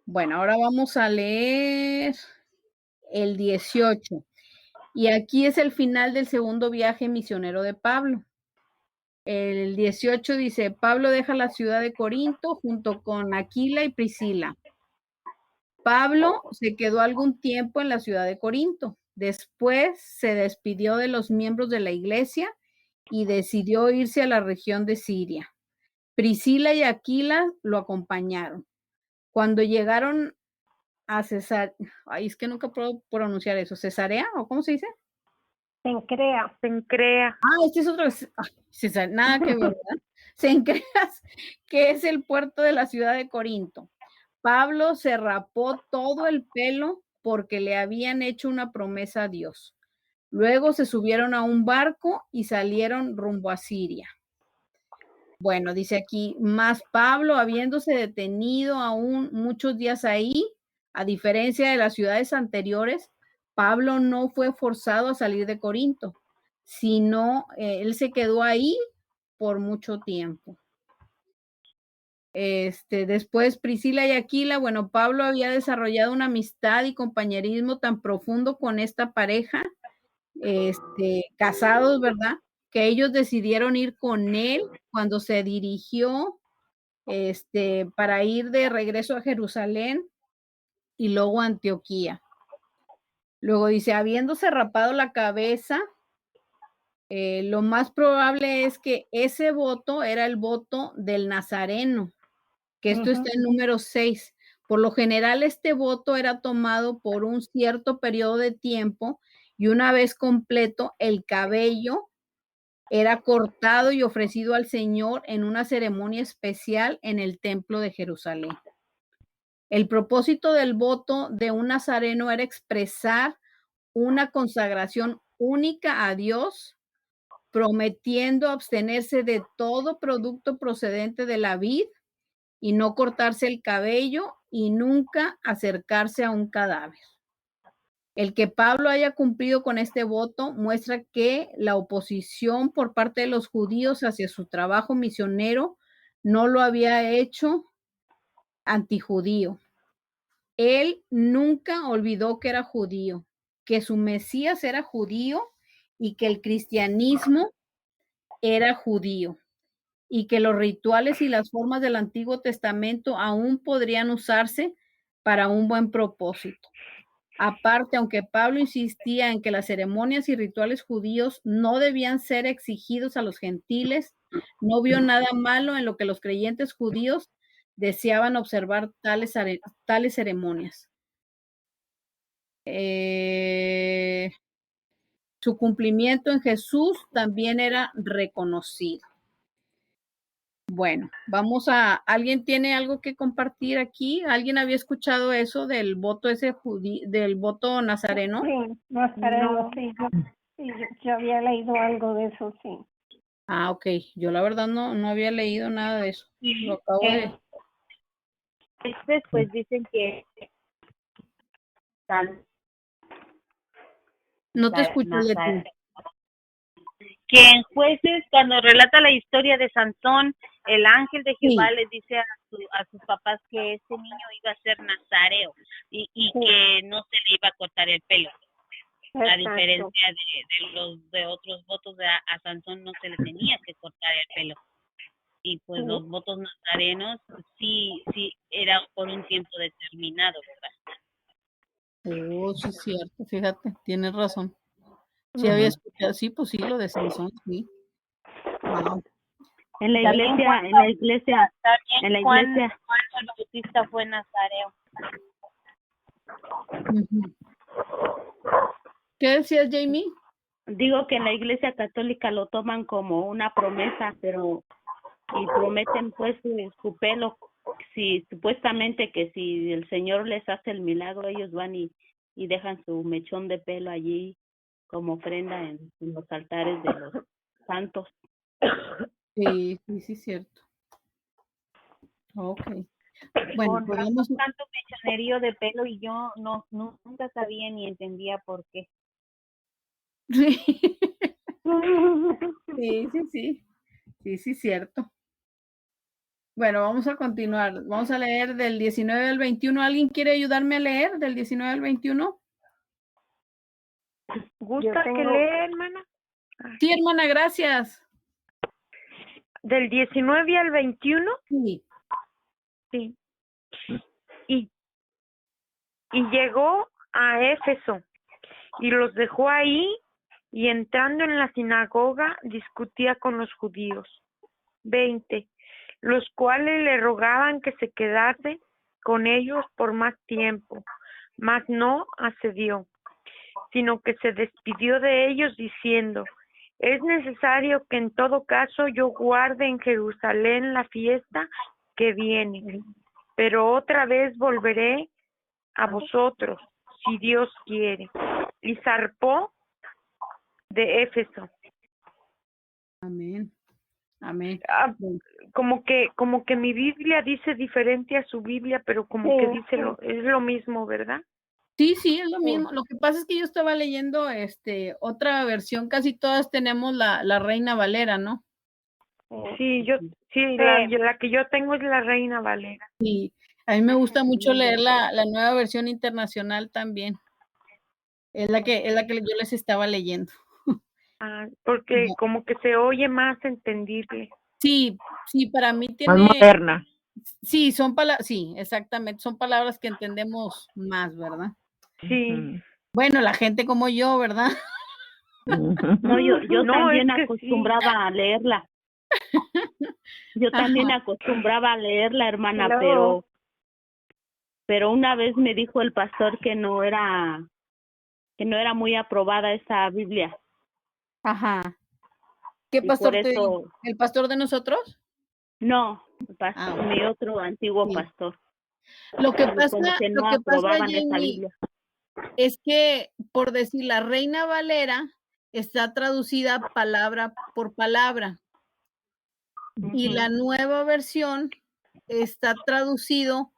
S1: Bueno, ahora vamos a leer el 18. Y aquí es el final del segundo viaje misionero de Pablo. El 18 dice, Pablo deja la ciudad de Corinto junto con Aquila y Priscila. Pablo se quedó algún tiempo en la ciudad de Corinto. Después se despidió de los miembros de la iglesia y decidió irse a la región de Siria. Priscila y Aquila lo acompañaron. Cuando llegaron a Cesarea, ay, es que nunca puedo pronunciar eso, ¿Cesarea o cómo se dice?
S2: Cencrea.
S1: Este es otro, Cesarea, nada que ver, ¿verdad? Cencreas, que es el puerto de la ciudad de Corinto. Pablo se rapó todo el pelo porque le habían hecho una promesa a Dios. Luego se subieron a un barco y salieron rumbo a Siria. Bueno, dice aquí, más Pablo, habiéndose detenido aún muchos días ahí, a diferencia de las ciudades anteriores, Pablo no fue forzado a salir de Corinto, sino él se quedó ahí por mucho tiempo. Después Priscila y Aquila, bueno, Pablo había desarrollado una amistad y compañerismo tan profundo con esta pareja, casados, ¿verdad? Que ellos decidieron ir con él cuando se dirigió, para ir de regreso a Jerusalén y luego a Antioquía. Luego dice, habiéndose rapado la cabeza, lo más probable es que ese voto era el voto del Nazareno, que esto está en número 6. Por lo general, este voto era tomado por un cierto periodo de tiempo y una vez completo, el cabello era cortado y ofrecido al Señor en una ceremonia especial en el templo de Jerusalén. El propósito del voto de un nazareno era expresar una consagración única a Dios, prometiendo abstenerse de todo producto procedente de la vid y no cortarse el cabello y nunca acercarse a un cadáver. El que Pablo haya cumplido con este voto muestra que la oposición por parte de los judíos hacia su trabajo misionero no lo había hecho antijudío. Él nunca olvidó que era judío, que su Mesías era judío y que el cristianismo era judío y que los rituales y las formas del Antiguo Testamento aún podrían usarse para un buen propósito. Aparte, aunque Pablo insistía en que las ceremonias y rituales judíos no debían ser exigidos a los gentiles, no vio nada malo en lo que los creyentes judíos deseaban observar tales ceremonias. Su cumplimiento en Jesús también era reconocido. Bueno, ¿alguien tiene algo que compartir aquí? ¿Alguien había escuchado eso del voto del voto nazareno?
S2: Sí, nazareno, sí. Yo había leído algo de eso, sí.
S1: Ah, ok. Yo la verdad no había leído nada de eso. Lo acabo de...
S3: Pues dicen que
S1: No te escucho de ti.
S3: Que en Jueces, cuando relata la historia de Sansón, el ángel de Jehová les dice a sus papás que ese niño iba a ser nazareo y que no se le iba a cortar el pelo. Exacto. A diferencia de otros votos, a Sansón no se le tenía que cortar el pelo. Y pues los votos nazarenos sí eran por un tiempo determinado, ¿verdad?
S1: Oh, sí es cierto, fíjate, tienes razón. Sí había escuchado, sí, pues sí, lo de Sansón, sí. Wow.
S3: En la iglesia, Juan el Bautista fue nazareo.
S1: ¿Qué decías, Jamie?
S3: Digo que en la iglesia católica lo toman como una promesa, y prometen pues su pelo, si supuestamente que si el Señor les hace el milagro, ellos van y dejan su mechón de pelo allí como ofrenda en los altares de los santos.
S1: Sí, cierto. Ok. Bueno,
S3: pues vamos tanto mechonerío de pelo y yo nunca sabía ni entendía por qué.
S1: Sí, cierto. Bueno, vamos a continuar. Vamos a leer del 19 al 21. ¿Alguien quiere ayudarme a leer del 19 al 21?
S4: ¿Gusta que lea, hermana?
S1: Sí, hermana, gracias.
S4: ¿Del 19 al 21?
S1: Sí.
S4: Sí. Y llegó a Éfeso y los dejó ahí, y entrando en la sinagoga discutía con los judíos. 20. Los cuales le rogaban que se quedase con ellos por más tiempo, mas no accedió, sino que se despidió de ellos diciendo: es necesario que en todo caso yo guarde en Jerusalén la fiesta que viene, pero otra vez volveré a vosotros, si Dios quiere. Y zarpó de Éfeso.
S1: Amén. Amén.
S4: Como que mi Biblia dice diferente a su Biblia, pero como que dice es lo mismo, ¿verdad?
S1: Sí, es lo mismo. Lo que pasa es que yo estaba leyendo otra versión, casi todas tenemos la Reina Valera, ¿no?
S4: Sí, la que yo tengo es la Reina Valera.
S1: Sí, a mí me gusta mucho leer la nueva versión internacional también. Es la que yo les estaba leyendo.
S4: Porque como que se oye más entendible.
S1: Sí, para mí tiene...
S5: Más moderna.
S1: Sí, sí, exactamente, son palabras que entendemos más, ¿verdad?
S4: Sí.
S1: Bueno, la gente como yo, ¿verdad?
S3: No, yo también acostumbraba a leerla. Yo también acostumbraba a leerla, hermana, pero una vez me dijo el pastor que no era muy aprobada esa Biblia.
S1: Ajá. ¿Qué pastor te dijo? ¿El pastor de nosotros?
S3: No, mi otro antiguo pastor.
S1: Lo que pasa,
S3: Jamie,
S1: es que, por decir, la Reina Valera está traducida palabra por palabra. Y la nueva versión está traducido,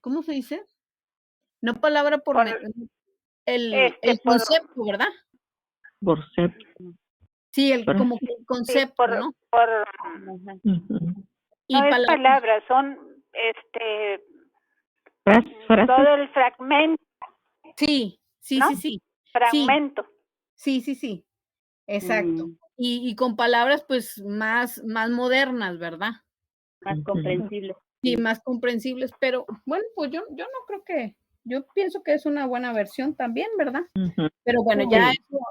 S1: ¿cómo se dice? No palabra por el concepto, ¿verdad?
S5: Concepto.
S1: Sí, como el concepto,
S2: sí,
S1: ¿no?
S2: Y no es palabra, son todo el fragmento.
S1: Sí.
S2: ¿no? Fragmento.
S1: Sí. Exacto. Y con palabras pues más modernas, ¿verdad?
S3: Más comprensibles.
S1: Sí, más comprensibles, pero bueno, pues yo no creo yo pienso que es una buena versión también, ¿verdad? Pero bueno,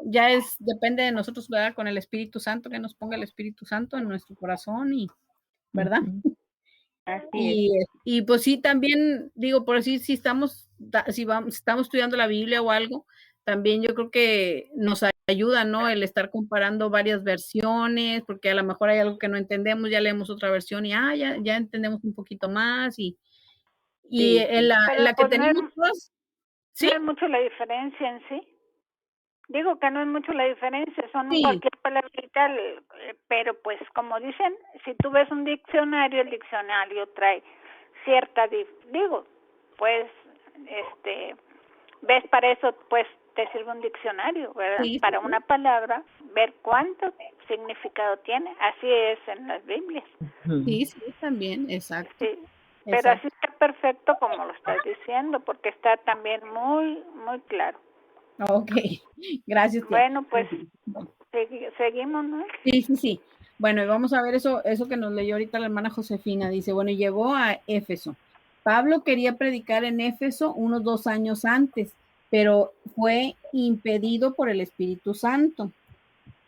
S1: ya depende de nosotros, ¿verdad? Con el Espíritu Santo, que nos ponga el Espíritu Santo en nuestro corazón ¿verdad?
S3: Así es.
S1: Y pues sí, también digo, por así, si estamos estudiando la Biblia o algo, también yo creo que nos ayuda, ¿no? El estar comparando varias versiones, porque a lo mejor hay algo que no entendemos, ya leemos otra versión y ya entendemos un poquito más y en la que tenemos todos, ¿sí?
S2: No es mucho la diferencia en sí. Digo que no es mucho la diferencia, son cualquier palabrita, pero pues como dicen, si tú ves un diccionario, el diccionario trae cierta, pues, ves para eso, pues te sirve un diccionario, ¿verdad? Para una palabra, ver cuánto significado tiene, así es en las Biblias.
S1: Sí, también, exacto.
S2: Sí. Pero así está perfecto como lo estás diciendo, porque está también muy, muy claro.
S1: Ok, gracias.
S2: Bueno, pues seguimos, ¿no?
S1: Sí. Bueno, y vamos a ver eso que nos leyó ahorita la hermana Josefina. Dice, bueno, llegó a Éfeso. Pablo quería predicar en Éfeso unos 2 años antes, pero fue impedido por el Espíritu Santo.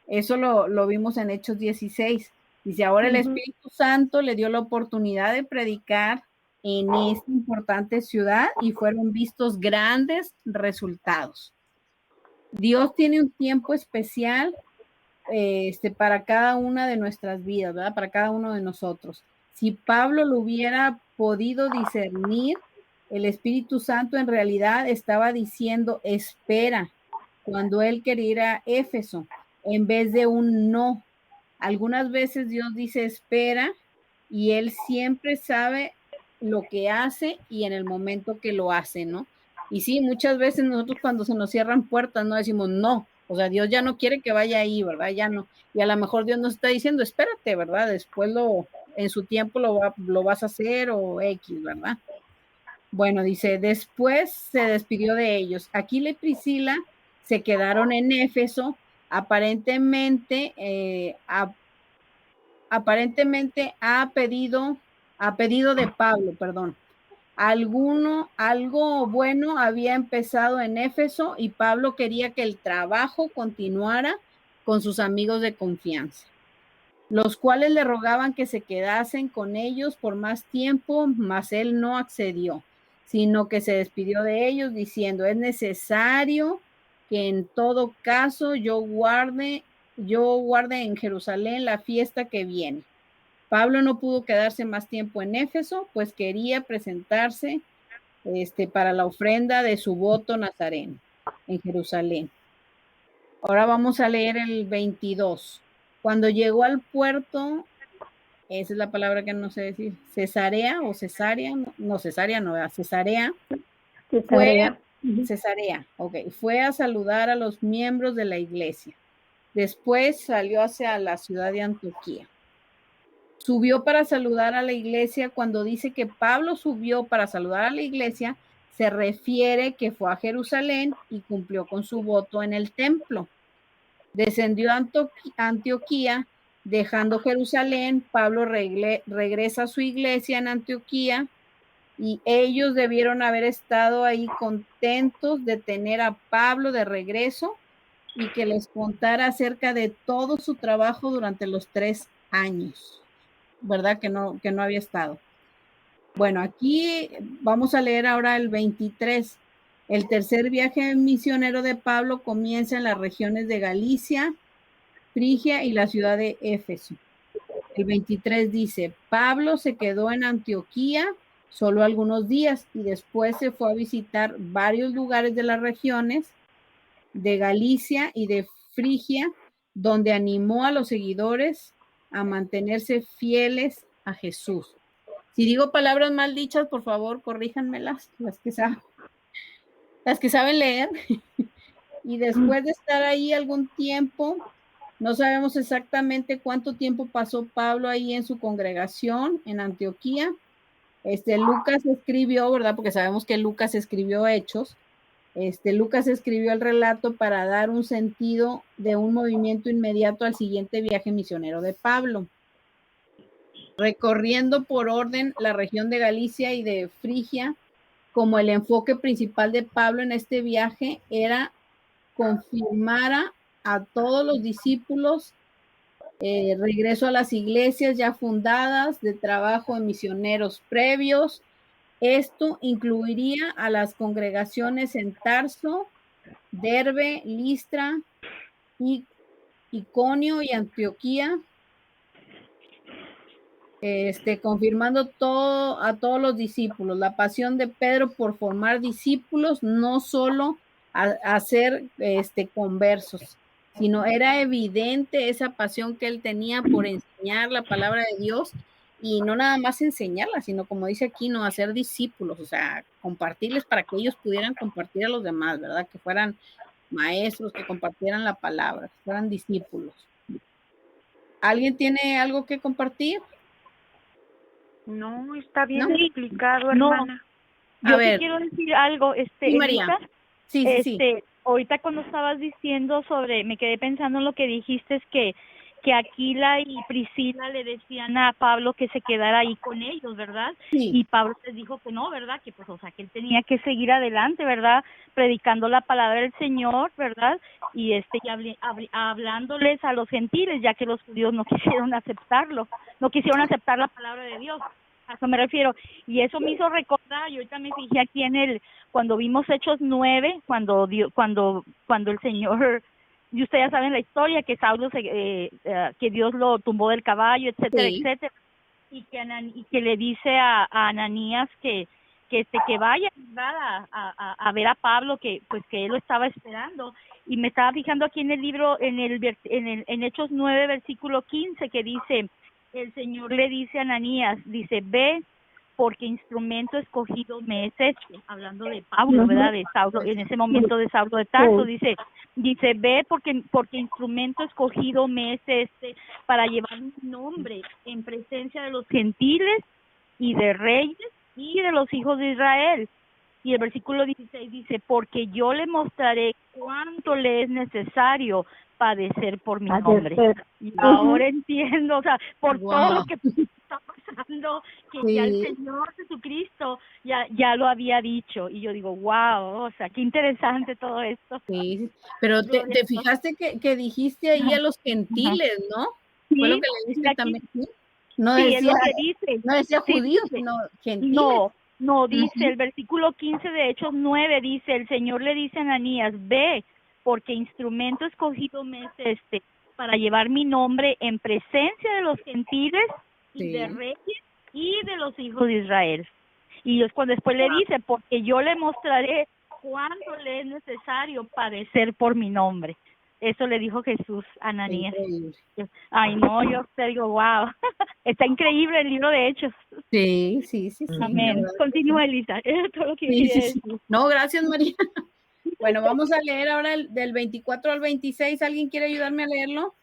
S1: Eso lo vimos en Hechos 16. Dice, ahora el Espíritu Santo le dio la oportunidad de predicar en esta importante ciudad y fueron vistos grandes resultados. Dios tiene un tiempo especial para cada una de nuestras vidas, ¿verdad? Para cada uno de nosotros. Si Pablo lo hubiera podido discernir, el Espíritu Santo en realidad estaba diciendo espera cuando él quería ir a Éfeso en vez de un no. Algunas veces Dios dice espera y él siempre sabe lo que hace y en el momento que lo hace, ¿no? Y sí, muchas veces nosotros cuando se nos cierran puertas no decimos no, o sea, Dios ya no quiere que vaya ahí, ¿verdad? Ya no. Y a lo mejor Dios nos está diciendo, espérate, ¿verdad? Después en su tiempo lo vas a hacer o X, ¿verdad? Bueno, dice, después se despidió de ellos. Aquila y Priscila se quedaron en Éfeso, aparentemente a pedido de Pablo, perdón. Algo bueno había empezado en Éfeso y Pablo quería que el trabajo continuara con sus amigos de confianza, los cuales le rogaban que se quedasen con ellos por más tiempo, mas él no accedió, sino que se despidió de ellos diciendo, es necesario que en todo caso yo guarde en Jerusalén la fiesta que viene. Pablo no pudo quedarse más tiempo en Éfeso, pues quería presentarse para la ofrenda de su voto nazareno en Jerusalén. Ahora vamos a leer el 22. Cuando llegó al puerto, esa es la palabra que no sé decir, Cesarea o Cesarea, no Cesarea, no, Cesarea. Cesarea, ok. Fue a saludar a los miembros de la iglesia. Después salió hacia la ciudad de Antioquía. Subió para saludar a la iglesia. Cuando dice que Pablo subió para saludar a la iglesia, se refiere que fue a Jerusalén y cumplió con su voto en el templo. Descendió a Antioquía, dejando Jerusalén. Pablo regresa a su iglesia en Antioquía y ellos debieron haber estado ahí contentos de tener a Pablo de regreso y que les contara acerca de todo su trabajo durante los 3 años, ¿verdad? Que no había estado. Bueno, aquí vamos a leer ahora el 23. El tercer viaje misionero de Pablo comienza en las regiones de Galicia, Frigia y la ciudad de Éfeso. El 23 dice, Pablo se quedó en Antioquía solo algunos días y después se fue a visitar varios lugares de las regiones de Galicia y de Frigia, donde animó a los seguidores a mantenerse fieles a Jesús. Si digo palabras mal dichas, por favor, corríjanmelas, las que saben leer. Y después de estar ahí algún tiempo, no sabemos exactamente cuánto tiempo pasó Pablo ahí en su congregación en Antioquía. Lucas escribió, ¿verdad? Porque sabemos que Lucas escribió Hechos. Lucas escribió el relato para dar un sentido de un movimiento inmediato al siguiente viaje misionero de Pablo. Recorriendo por orden la región de Galicia y de Frigia, como el enfoque principal de Pablo en este viaje era confirmar a todos los discípulos regreso a las iglesias ya fundadas, de trabajo en misioneros previos. Esto incluiría a las congregaciones en Tarso, Derbe, Listra, Iconio y Antioquía, confirmando a todos los discípulos, la pasión de Pedro por formar discípulos, no solo a ser conversos, sino era evidente esa pasión que él tenía por enseñar la palabra de Dios y no nada más enseñarla, sino como dice aquí, no hacer discípulos, o sea, compartirles para que ellos pudieran compartir a los demás, ¿verdad? Que fueran maestros, que compartieran la palabra, que fueran discípulos. ¿Alguien tiene algo que compartir?
S4: No, está bien explicado, hermana.
S6: Yo te quiero decir algo,
S1: sí, María.
S6: Elisa,
S1: sí.
S6: Ahorita cuando estabas diciendo me quedé pensando en lo que dijiste, que Aquila y Priscila le decían a Pablo que se quedara ahí con ellos, ¿verdad?
S1: Sí.
S6: Y Pablo les dijo que no, ¿verdad? Que pues, o sea, que él tenía que seguir adelante, ¿verdad? Predicando la palabra del Señor, ¿verdad? Y hablándoles a los gentiles, ya que los judíos no quisieron aceptarlo, no quisieron aceptar la palabra de Dios. A eso me refiero. Y eso me hizo recordar, yo ahorita me fijé aquí cuando vimos Hechos 9, cuando el Señor, y ustedes ya saben la historia, que Saulo que Dios lo tumbó del caballo, etcétera,
S1: sí,
S6: etcétera, y que le dice a Ananías que vaya a ver a Pablo, que él lo estaba esperando. Y me estaba fijando aquí en el libro, en Hechos 9, versículo 15, que dice, el Señor le dice a Ananías, dice, ve, porque instrumento escogido me es hecho, hablando de Pablo, ¿verdad? De Saulo, en ese momento de Saulo de Tarso, dice, ve, porque instrumento escogido me es para llevar mi nombre en presencia de los gentiles y de reyes y de los hijos de Israel. Y el versículo 16 dice, porque yo le mostraré cuánto le es necesario padecer por mi nombre. Y ahora entiendo, o sea, por todo lo que está pasando, que ya el Señor Jesucristo ya lo había dicho. Y yo digo, wow, o sea, qué interesante todo esto.
S1: Sí, pero te fijaste que dijiste ahí a los gentiles, ¿no?
S6: Sí,
S1: fue lo que le diste también. ¿Sí? No
S6: sí,
S1: decía,
S6: es lo que dice.
S1: No decía judíos,
S6: dice,
S1: sino gentiles.
S6: No, dice el versículo 15 de Hechos 9, dice, el Señor le dice a Ananías, ve, porque instrumento escogido me es para llevar mi nombre en presencia de los gentiles y de reyes y de los hijos de Israel. Y después le dice, porque yo le mostraré cuánto le es necesario padecer por mi nombre. Eso le dijo Jesús a Ananías.
S1: Increíble.
S6: Ay, no, yo te digo, wow. Está increíble el libro de Hechos.
S1: Sí, sí, sí, sí. la
S6: Amén.
S1: verdad que
S6: Continúa, Elisa. Es todo lo que
S1: sí,
S6: quería
S1: sí, sí.
S6: decir.
S1: No, gracias, María. Bueno, vamos a leer ahora del 24 al 26. ¿Alguien quiere ayudarme a leerlo?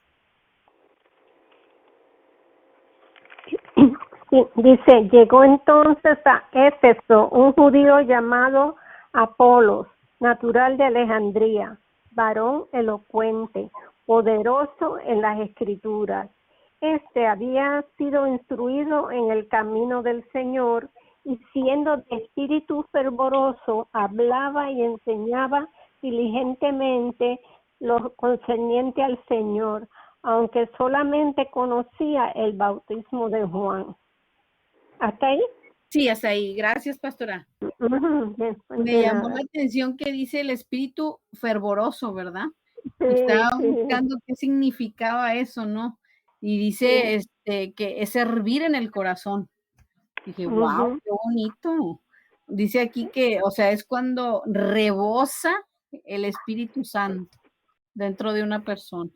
S2: Sí, dice, llegó entonces a Éfeso un judío llamado Apolos, natural de Alejandría, varón elocuente, poderoso en las escrituras. Este había sido instruido en el camino del Señor y siendo de espíritu fervoroso, hablaba y enseñaba diligentemente lo concerniente al Señor, aunque solamente conocía el bautismo de Juan. ¿Hasta ahí?
S1: Sí, hasta ahí. Gracias, pastora. Me llamó la atención que dice el espíritu fervoroso, ¿verdad?
S2: Sí,
S1: Estaba
S2: sí.
S1: buscando qué significaba eso, ¿no? Y dice que es hervir en el corazón. Dije, wow, qué bonito. Dice aquí que, o sea, es cuando rebosa el Espíritu Santo dentro de una persona.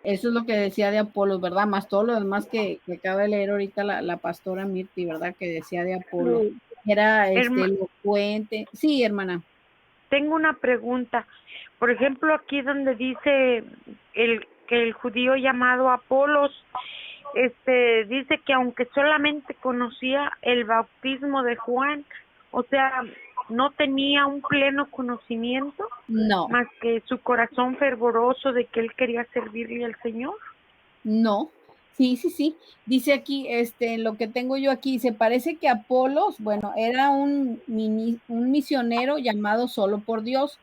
S1: Eso es lo que decía de Apolos, ¿verdad? Más todo lo demás que acaba de leer ahorita la pastora Mirti, ¿verdad? Que decía de Apolos.
S2: Sí.
S1: Era
S4: Herma-
S1: elocuente. Sí, hermana.
S4: Tengo una pregunta. Por ejemplo, aquí donde dice que el judío llamado Apolos, dice que aunque solamente conocía el bautismo de Juan, o sea, no tenía un pleno conocimiento,
S1: No,
S4: más que su corazón fervoroso de que él quería servirle al Señor.
S1: no. Sí, sí, sí. Dice aquí, lo que tengo yo aquí, se parece que Apolos, bueno, era un misionero llamado solo por Dios,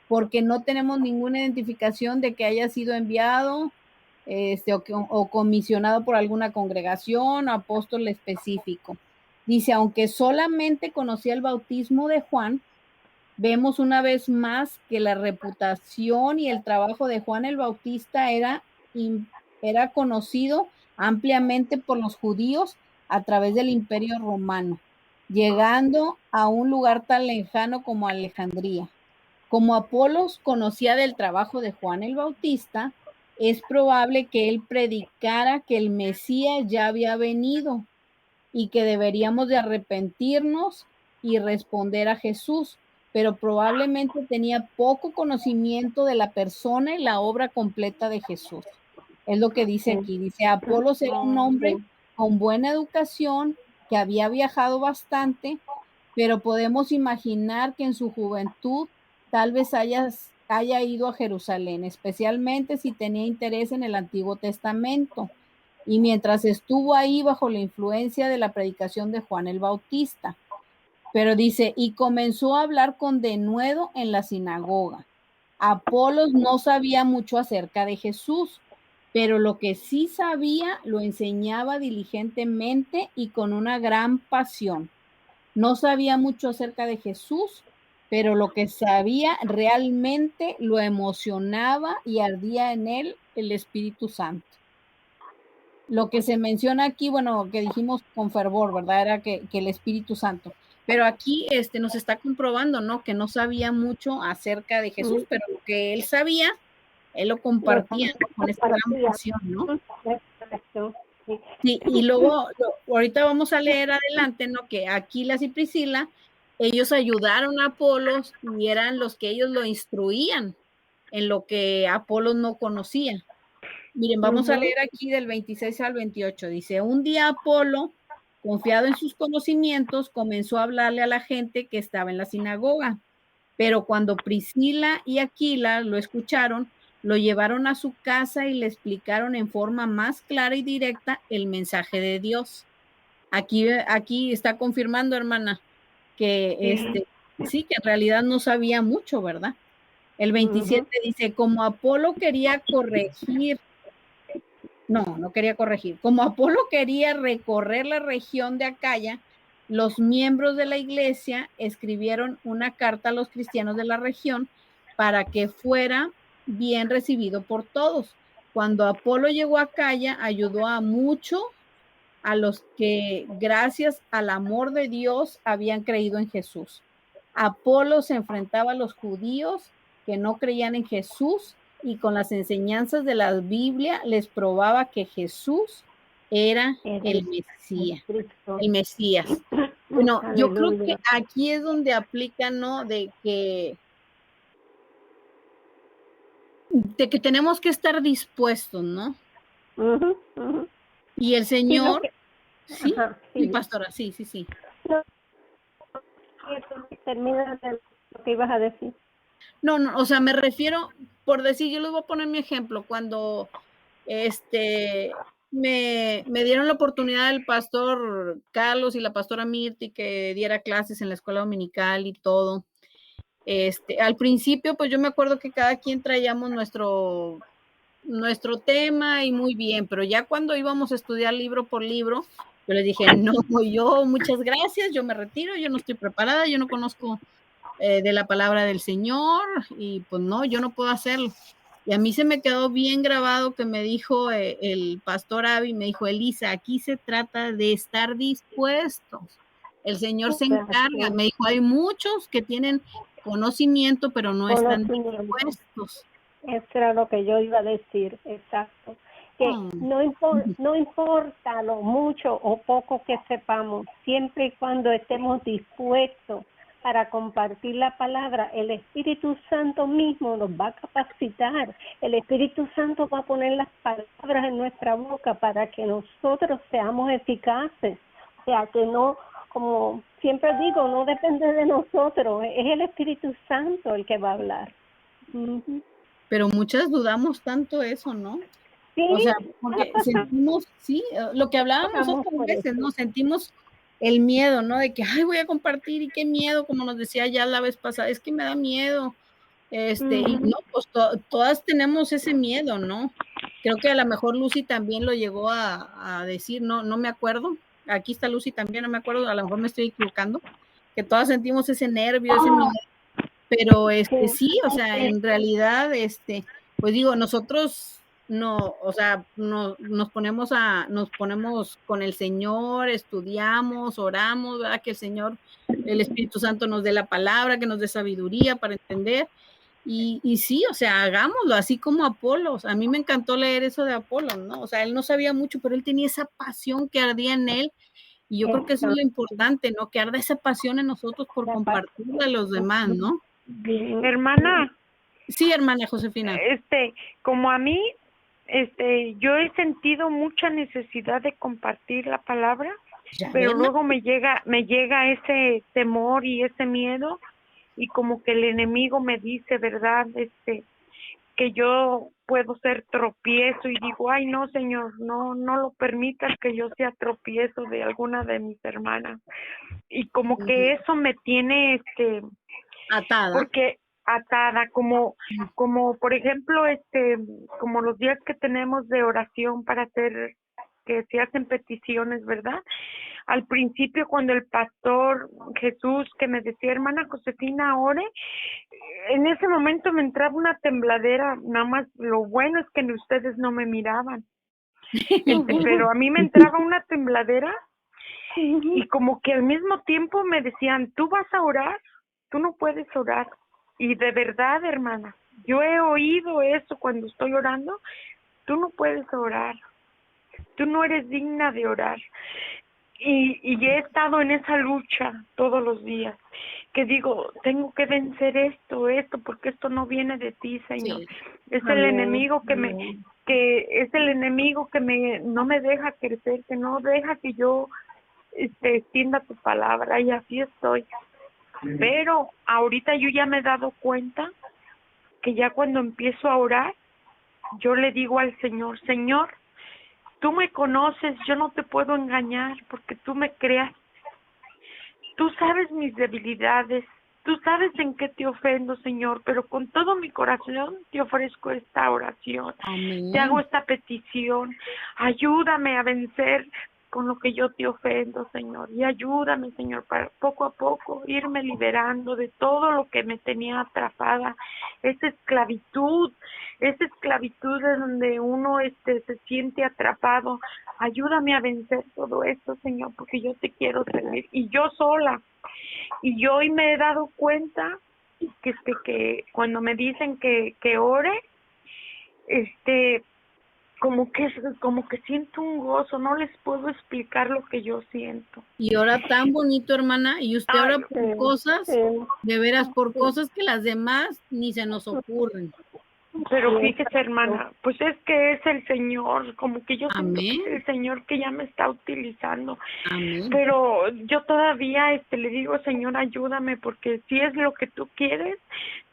S1: porque no tenemos ninguna identificación de que haya sido enviado, o comisionado por alguna congregación o apóstol específico. Dice, aunque solamente conocía el bautismo de Juan, vemos una vez más que la reputación y el trabajo de Juan el Bautista era conocido ampliamente por los judíos a través del Imperio Romano, llegando a un lugar tan lejano como Alejandría. Como Apolos conocía del trabajo de Juan el Bautista, es probable que él predicara que el Mesías ya había venido y que deberíamos de arrepentirnos y responder a Jesús, pero probablemente tenía poco conocimiento de la persona y la obra completa de Jesús. Es lo que dice aquí. Dice, Apolos era un hombre con buena educación, que había viajado bastante, pero podemos imaginar que en su juventud tal vez haya ido a Jerusalén, especialmente si tenía interés en el Antiguo Testamento. Y mientras estuvo ahí bajo la influencia de la predicación de Juan el Bautista. Pero dice, y comenzó a hablar con denuedo en la sinagoga. Apolos no sabía mucho acerca de Jesús, pero lo que sí sabía lo enseñaba diligentemente y con una gran pasión. No sabía mucho acerca de Jesús, pero lo que sabía realmente lo emocionaba y ardía en él el Espíritu Santo. Lo que se menciona aquí, bueno, que dijimos con fervor, ¿verdad? Era que el Espíritu Santo. Pero aquí nos está comprobando, ¿no? Que no sabía mucho acerca de Jesús, pero lo que él sabía, él lo compartía, ¿no? Con esta gran pasión, ¿no? Sí, y luego, ahorita vamos a leer adelante, ¿no? Que Aquilas y Priscila, ellos ayudaron a Apolos y eran los que ellos lo instruían en lo que Apolos no conocía. Miren, vamos a leer aquí del 26 al 28. Dice, un día Apolo, confiado en sus conocimientos, comenzó a hablarle a la gente que estaba en la sinagoga. Pero cuando Priscila y Aquila lo escucharon, lo llevaron a su casa y le explicaron en forma más clara y directa el mensaje de Dios. Aquí está confirmando, hermana, que sí, que en realidad no sabía mucho, ¿verdad? El 27 dice, como Apolo quería corregir, no quería corregir. Como Apolo quería recorrer la región de Acaya, los miembros de la iglesia escribieron una carta a los cristianos de la región para que fuera bien recibido por todos. Cuando Apolo llegó a Acaya, ayudó a mucho a los que, gracias al amor de Dios, habían creído en Jesús. Apolo se enfrentaba a los judíos que no creían en Jesús y con las enseñanzas de la Biblia les probaba que Jesús era el Mesías, el Mesías. Bueno, yo creo que aquí es donde aplica, ¿no? De que tenemos que estar dispuestos, ¿no? Y el Señor, sí, sí, pastora, sí.
S2: No, termina lo que ibas a decir.
S1: No, o sea, me refiero, por decir, yo les voy a poner mi ejemplo, cuando me dieron la oportunidad el pastor Carlos y la pastora Mirti que diera clases en la escuela dominical y todo. Al principio, pues yo me acuerdo que cada quien traíamos nuestro tema y muy bien, pero ya cuando íbamos a estudiar libro por libro, yo les dije, no, yo muchas gracias, yo me retiro, yo no estoy preparada, yo no conozco de la palabra del Señor y pues no, yo no puedo hacerlo. Y a mí se me quedó bien grabado que me dijo el pastor Avi, me dijo, Elisa, aquí se trata de estar dispuestos. El Señor se encarga. Me dijo, hay muchos que tienen conocimiento, pero no están dispuestos.
S2: Eso era lo que yo iba a decir, exacto. Que no importa lo mucho o poco que sepamos, siempre y cuando estemos dispuestos para compartir la palabra, el Espíritu Santo mismo nos va a capacitar. El Espíritu Santo va a poner las palabras en nuestra boca para que nosotros seamos eficaces. O sea, que no, como siempre digo, no depende de nosotros, es el Espíritu Santo el que va a hablar.
S1: Pero muchas dudamos tanto eso, ¿no?
S2: Sí.
S1: O sea, porque sentimos, sí, lo que hablábamos otras veces, ¿no? Sentimos el miedo, ¿no? De que, ay, voy a compartir y qué miedo, como nos decía ya la vez pasada, es que me da miedo. Y no, pues todas tenemos ese miedo, ¿no? Creo que a lo mejor Lucy también lo llegó a decir, no me acuerdo. Aquí está Lucy también, no me acuerdo, a lo mejor me estoy equivocando, que todas sentimos ese nervio, ese miedo. Pero sí, o sea, en realidad, pues digo, nosotros no, o sea, nos ponemos con el Señor, estudiamos, oramos, ¿verdad? Que el Señor, el Espíritu Santo nos dé la palabra, que nos dé sabiduría para entender. Y sí, o sea, hagámoslo, así como Apolos. A mí me encantó leer eso de Apolos, ¿no? O sea, él no sabía mucho, pero él tenía esa pasión que ardía en él. Y yo creo que eso es lo importante, ¿no? Que arda esa pasión en nosotros por compartirla a los demás, ¿no?
S4: Hermana.
S1: Sí, hermana Josefina.
S4: Como a mí, yo he sentido mucha necesidad de compartir la palabra, pero luego me llega ese temor y ese miedo, y como que el enemigo me dice, ¿verdad? Que yo puedo ser tropiezo, y digo, ay no, Señor, no lo permitas que yo sea tropiezo de alguna de mis hermanas. Y como que eso me tiene
S1: atada.
S4: Porque atada, como por ejemplo, como los días que tenemos de oración para hacer, que se hacen peticiones, ¿verdad? Al principio, cuando el pastor Jesús, que me decía, hermana Josefina, ore, en ese momento me entraba una tembladera. Nada más, lo bueno es que ustedes no me miraban, pero a mí me entraba una tembladera, y como que al mismo tiempo me decían, tú vas a orar, tú no puedes orar. Y de verdad, hermana, yo he oído eso cuando estoy orando, tú no puedes orar, tú no eres digna de orar. Y he estado en esa lucha todos los días, que digo, tengo que vencer esto, porque esto no viene de ti, Señor. Sí. Es el enemigo que no me deja crecer, que no deja que yo extienda tu palabra, y así estoy. Pero ahorita yo ya me he dado cuenta que ya cuando empiezo a orar, yo le digo al Señor, Señor, tú me conoces, yo no te puedo engañar porque tú me creas. Tú sabes mis debilidades, tú sabes en qué te ofendo, Señor, pero con todo mi corazón te ofrezco esta oración. Amén. Te hago esta petición. Ayúdame a vencer con lo que yo te ofendo, Señor, y ayúdame, Señor, para poco a poco irme liberando de todo lo que me tenía atrapada, esa esclavitud en donde uno se siente atrapado. Ayúdame a vencer todo esto, Señor, porque yo te quiero servir, y yo sola. Y yo hoy me he dado cuenta que cuando me dicen que ore, como que siento un gozo, no les puedo explicar lo que yo siento.
S1: Y ora tan bonito, hermana, y usted ora por cosas, de veras, por cosas que las demás ni se nos ocurren.
S4: Pero fíjese, hermana, pues es que es el Señor, como que yo siento que es el Señor que ya me está utilizando.
S1: Amén.
S4: Pero yo todavía le digo, Señor, ayúdame, porque si es lo que tú quieres,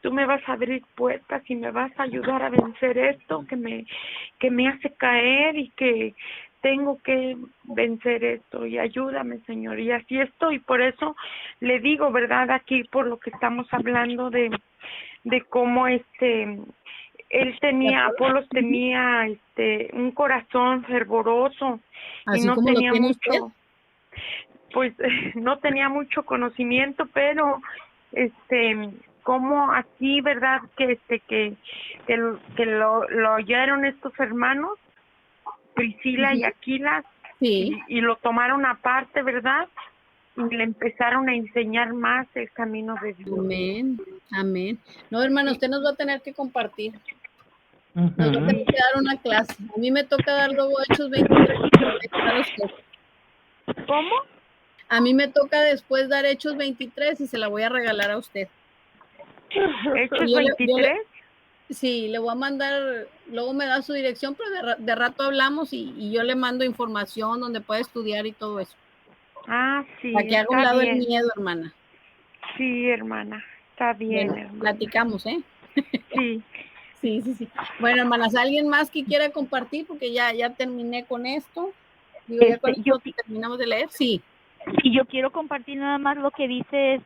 S4: tú me vas a abrir puertas y me vas a ayudar a vencer esto que me hace caer y que tengo que vencer esto, y ayúdame, Señor. Y así estoy, por eso le digo, ¿verdad? Aquí por lo que estamos hablando de cómo Apolos tenía un corazón fervoroso.
S1: Así
S4: y no
S1: como
S4: tenía
S1: lo tiene
S4: mucho,
S1: usted.
S4: pues no tenía mucho conocimiento, pero como aquí, ¿verdad? Que lo oyeron estos hermanos, Priscila y Aquila,
S1: Sí.
S4: y lo tomaron aparte, ¿verdad? Y le empezaron a enseñar más el camino de Dios.
S1: Amén, amén. No, hermano, usted nos va a tener que compartir. Nos va a tener que dar una clase. A mí me toca dar luego Hechos 23.
S4: ¿Cómo?
S1: A mí me toca después dar Hechos 23 y se la voy a regalar a usted.
S4: ¿Hechos 23?
S1: Sí, le voy a mandar, luego me da su dirección, pero de rato hablamos y yo le mando información donde puede estudiar y todo eso.
S4: Ah, sí.
S1: Para que haga un lado el miedo, hermana.
S4: Sí, hermana. Está bien,
S1: bueno,
S4: hermana.
S1: Platicamos, ¿eh?
S4: Sí.
S1: Sí. Bueno, hermanas, ¿alguien más que quiera compartir? Porque ya terminé con esto. Digo, ya con esto terminamos de leer. Sí.
S6: Sí, yo quiero compartir nada más lo que dice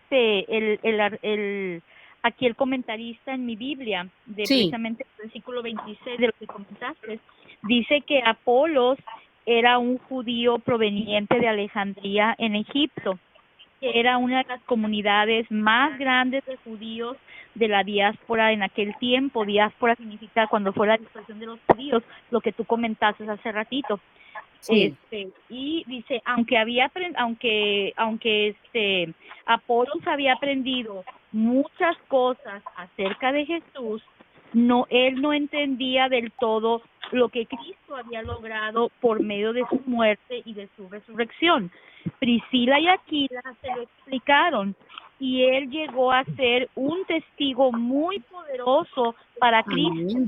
S6: aquí el comentarista en mi Biblia, precisamente el versículo 26 de lo que comentaste. Dice que Apolos era un judío proveniente de Alejandría en Egipto, que era una de las comunidades más grandes de judíos de la diáspora en aquel tiempo. Diáspora significa cuando fue la dispersión de los judíos, lo que tú comentaste hace ratito.
S1: Sí.
S6: Y dice, aunque Apolos había aprendido muchas cosas acerca de Jesús, él no entendía del todo lo que Cristo había logrado por medio de su muerte y de su resurrección. Priscila y Aquila se lo explicaron y él llegó a ser un testigo muy poderoso para Cristo.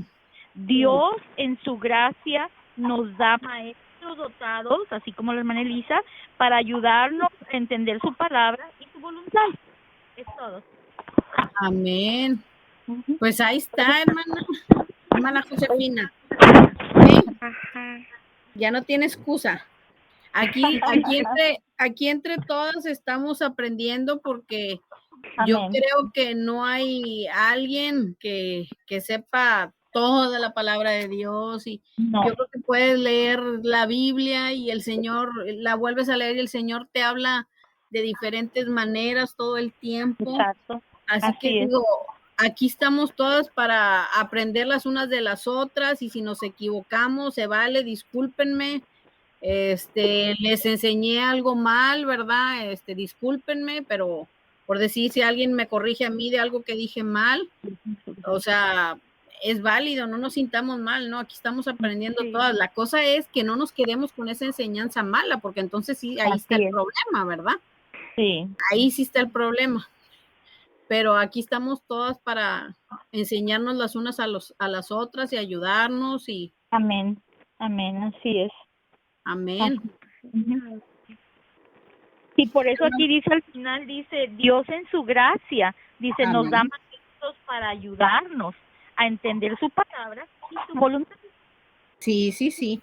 S6: Dios en su gracia nos da maestros dotados, así como la hermana Elisa, para ayudarnos a entender su palabra y su voluntad. Es todo.
S1: Amén. Pues ahí está, hermana Josefina. Ya no tiene excusa. Aquí entre todas estamos aprendiendo, porque yo creo que no hay alguien que sepa toda la palabra de Dios, y yo creo que puedes leer la Biblia y el Señor, la vuelves a leer y el Señor te habla de diferentes maneras todo el tiempo.
S6: Exacto.
S1: Así que digo, aquí estamos todas para aprender las unas de las otras, y si nos equivocamos, se vale, discúlpenme. Les enseñé algo mal, ¿verdad? Discúlpenme, pero por decir, si alguien me corrige a mí de algo que dije mal, o sea, es válido, no nos sintamos mal, ¿no? Aquí estamos aprendiendo todas. La cosa es que no nos quedemos con esa enseñanza mala, porque entonces sí, ahí está el problema, ¿verdad?
S6: Sí.
S1: Ahí sí está el problema. Pero aquí estamos todas para enseñarnos las unas a las otras y ayudarnos y...
S6: Amén, así es.
S1: Amén.
S6: Y por eso aquí dice al final, dice, Dios en su gracia, dice, nos da maestros para ayudarnos a entender su palabra y su voluntad.
S1: Sí.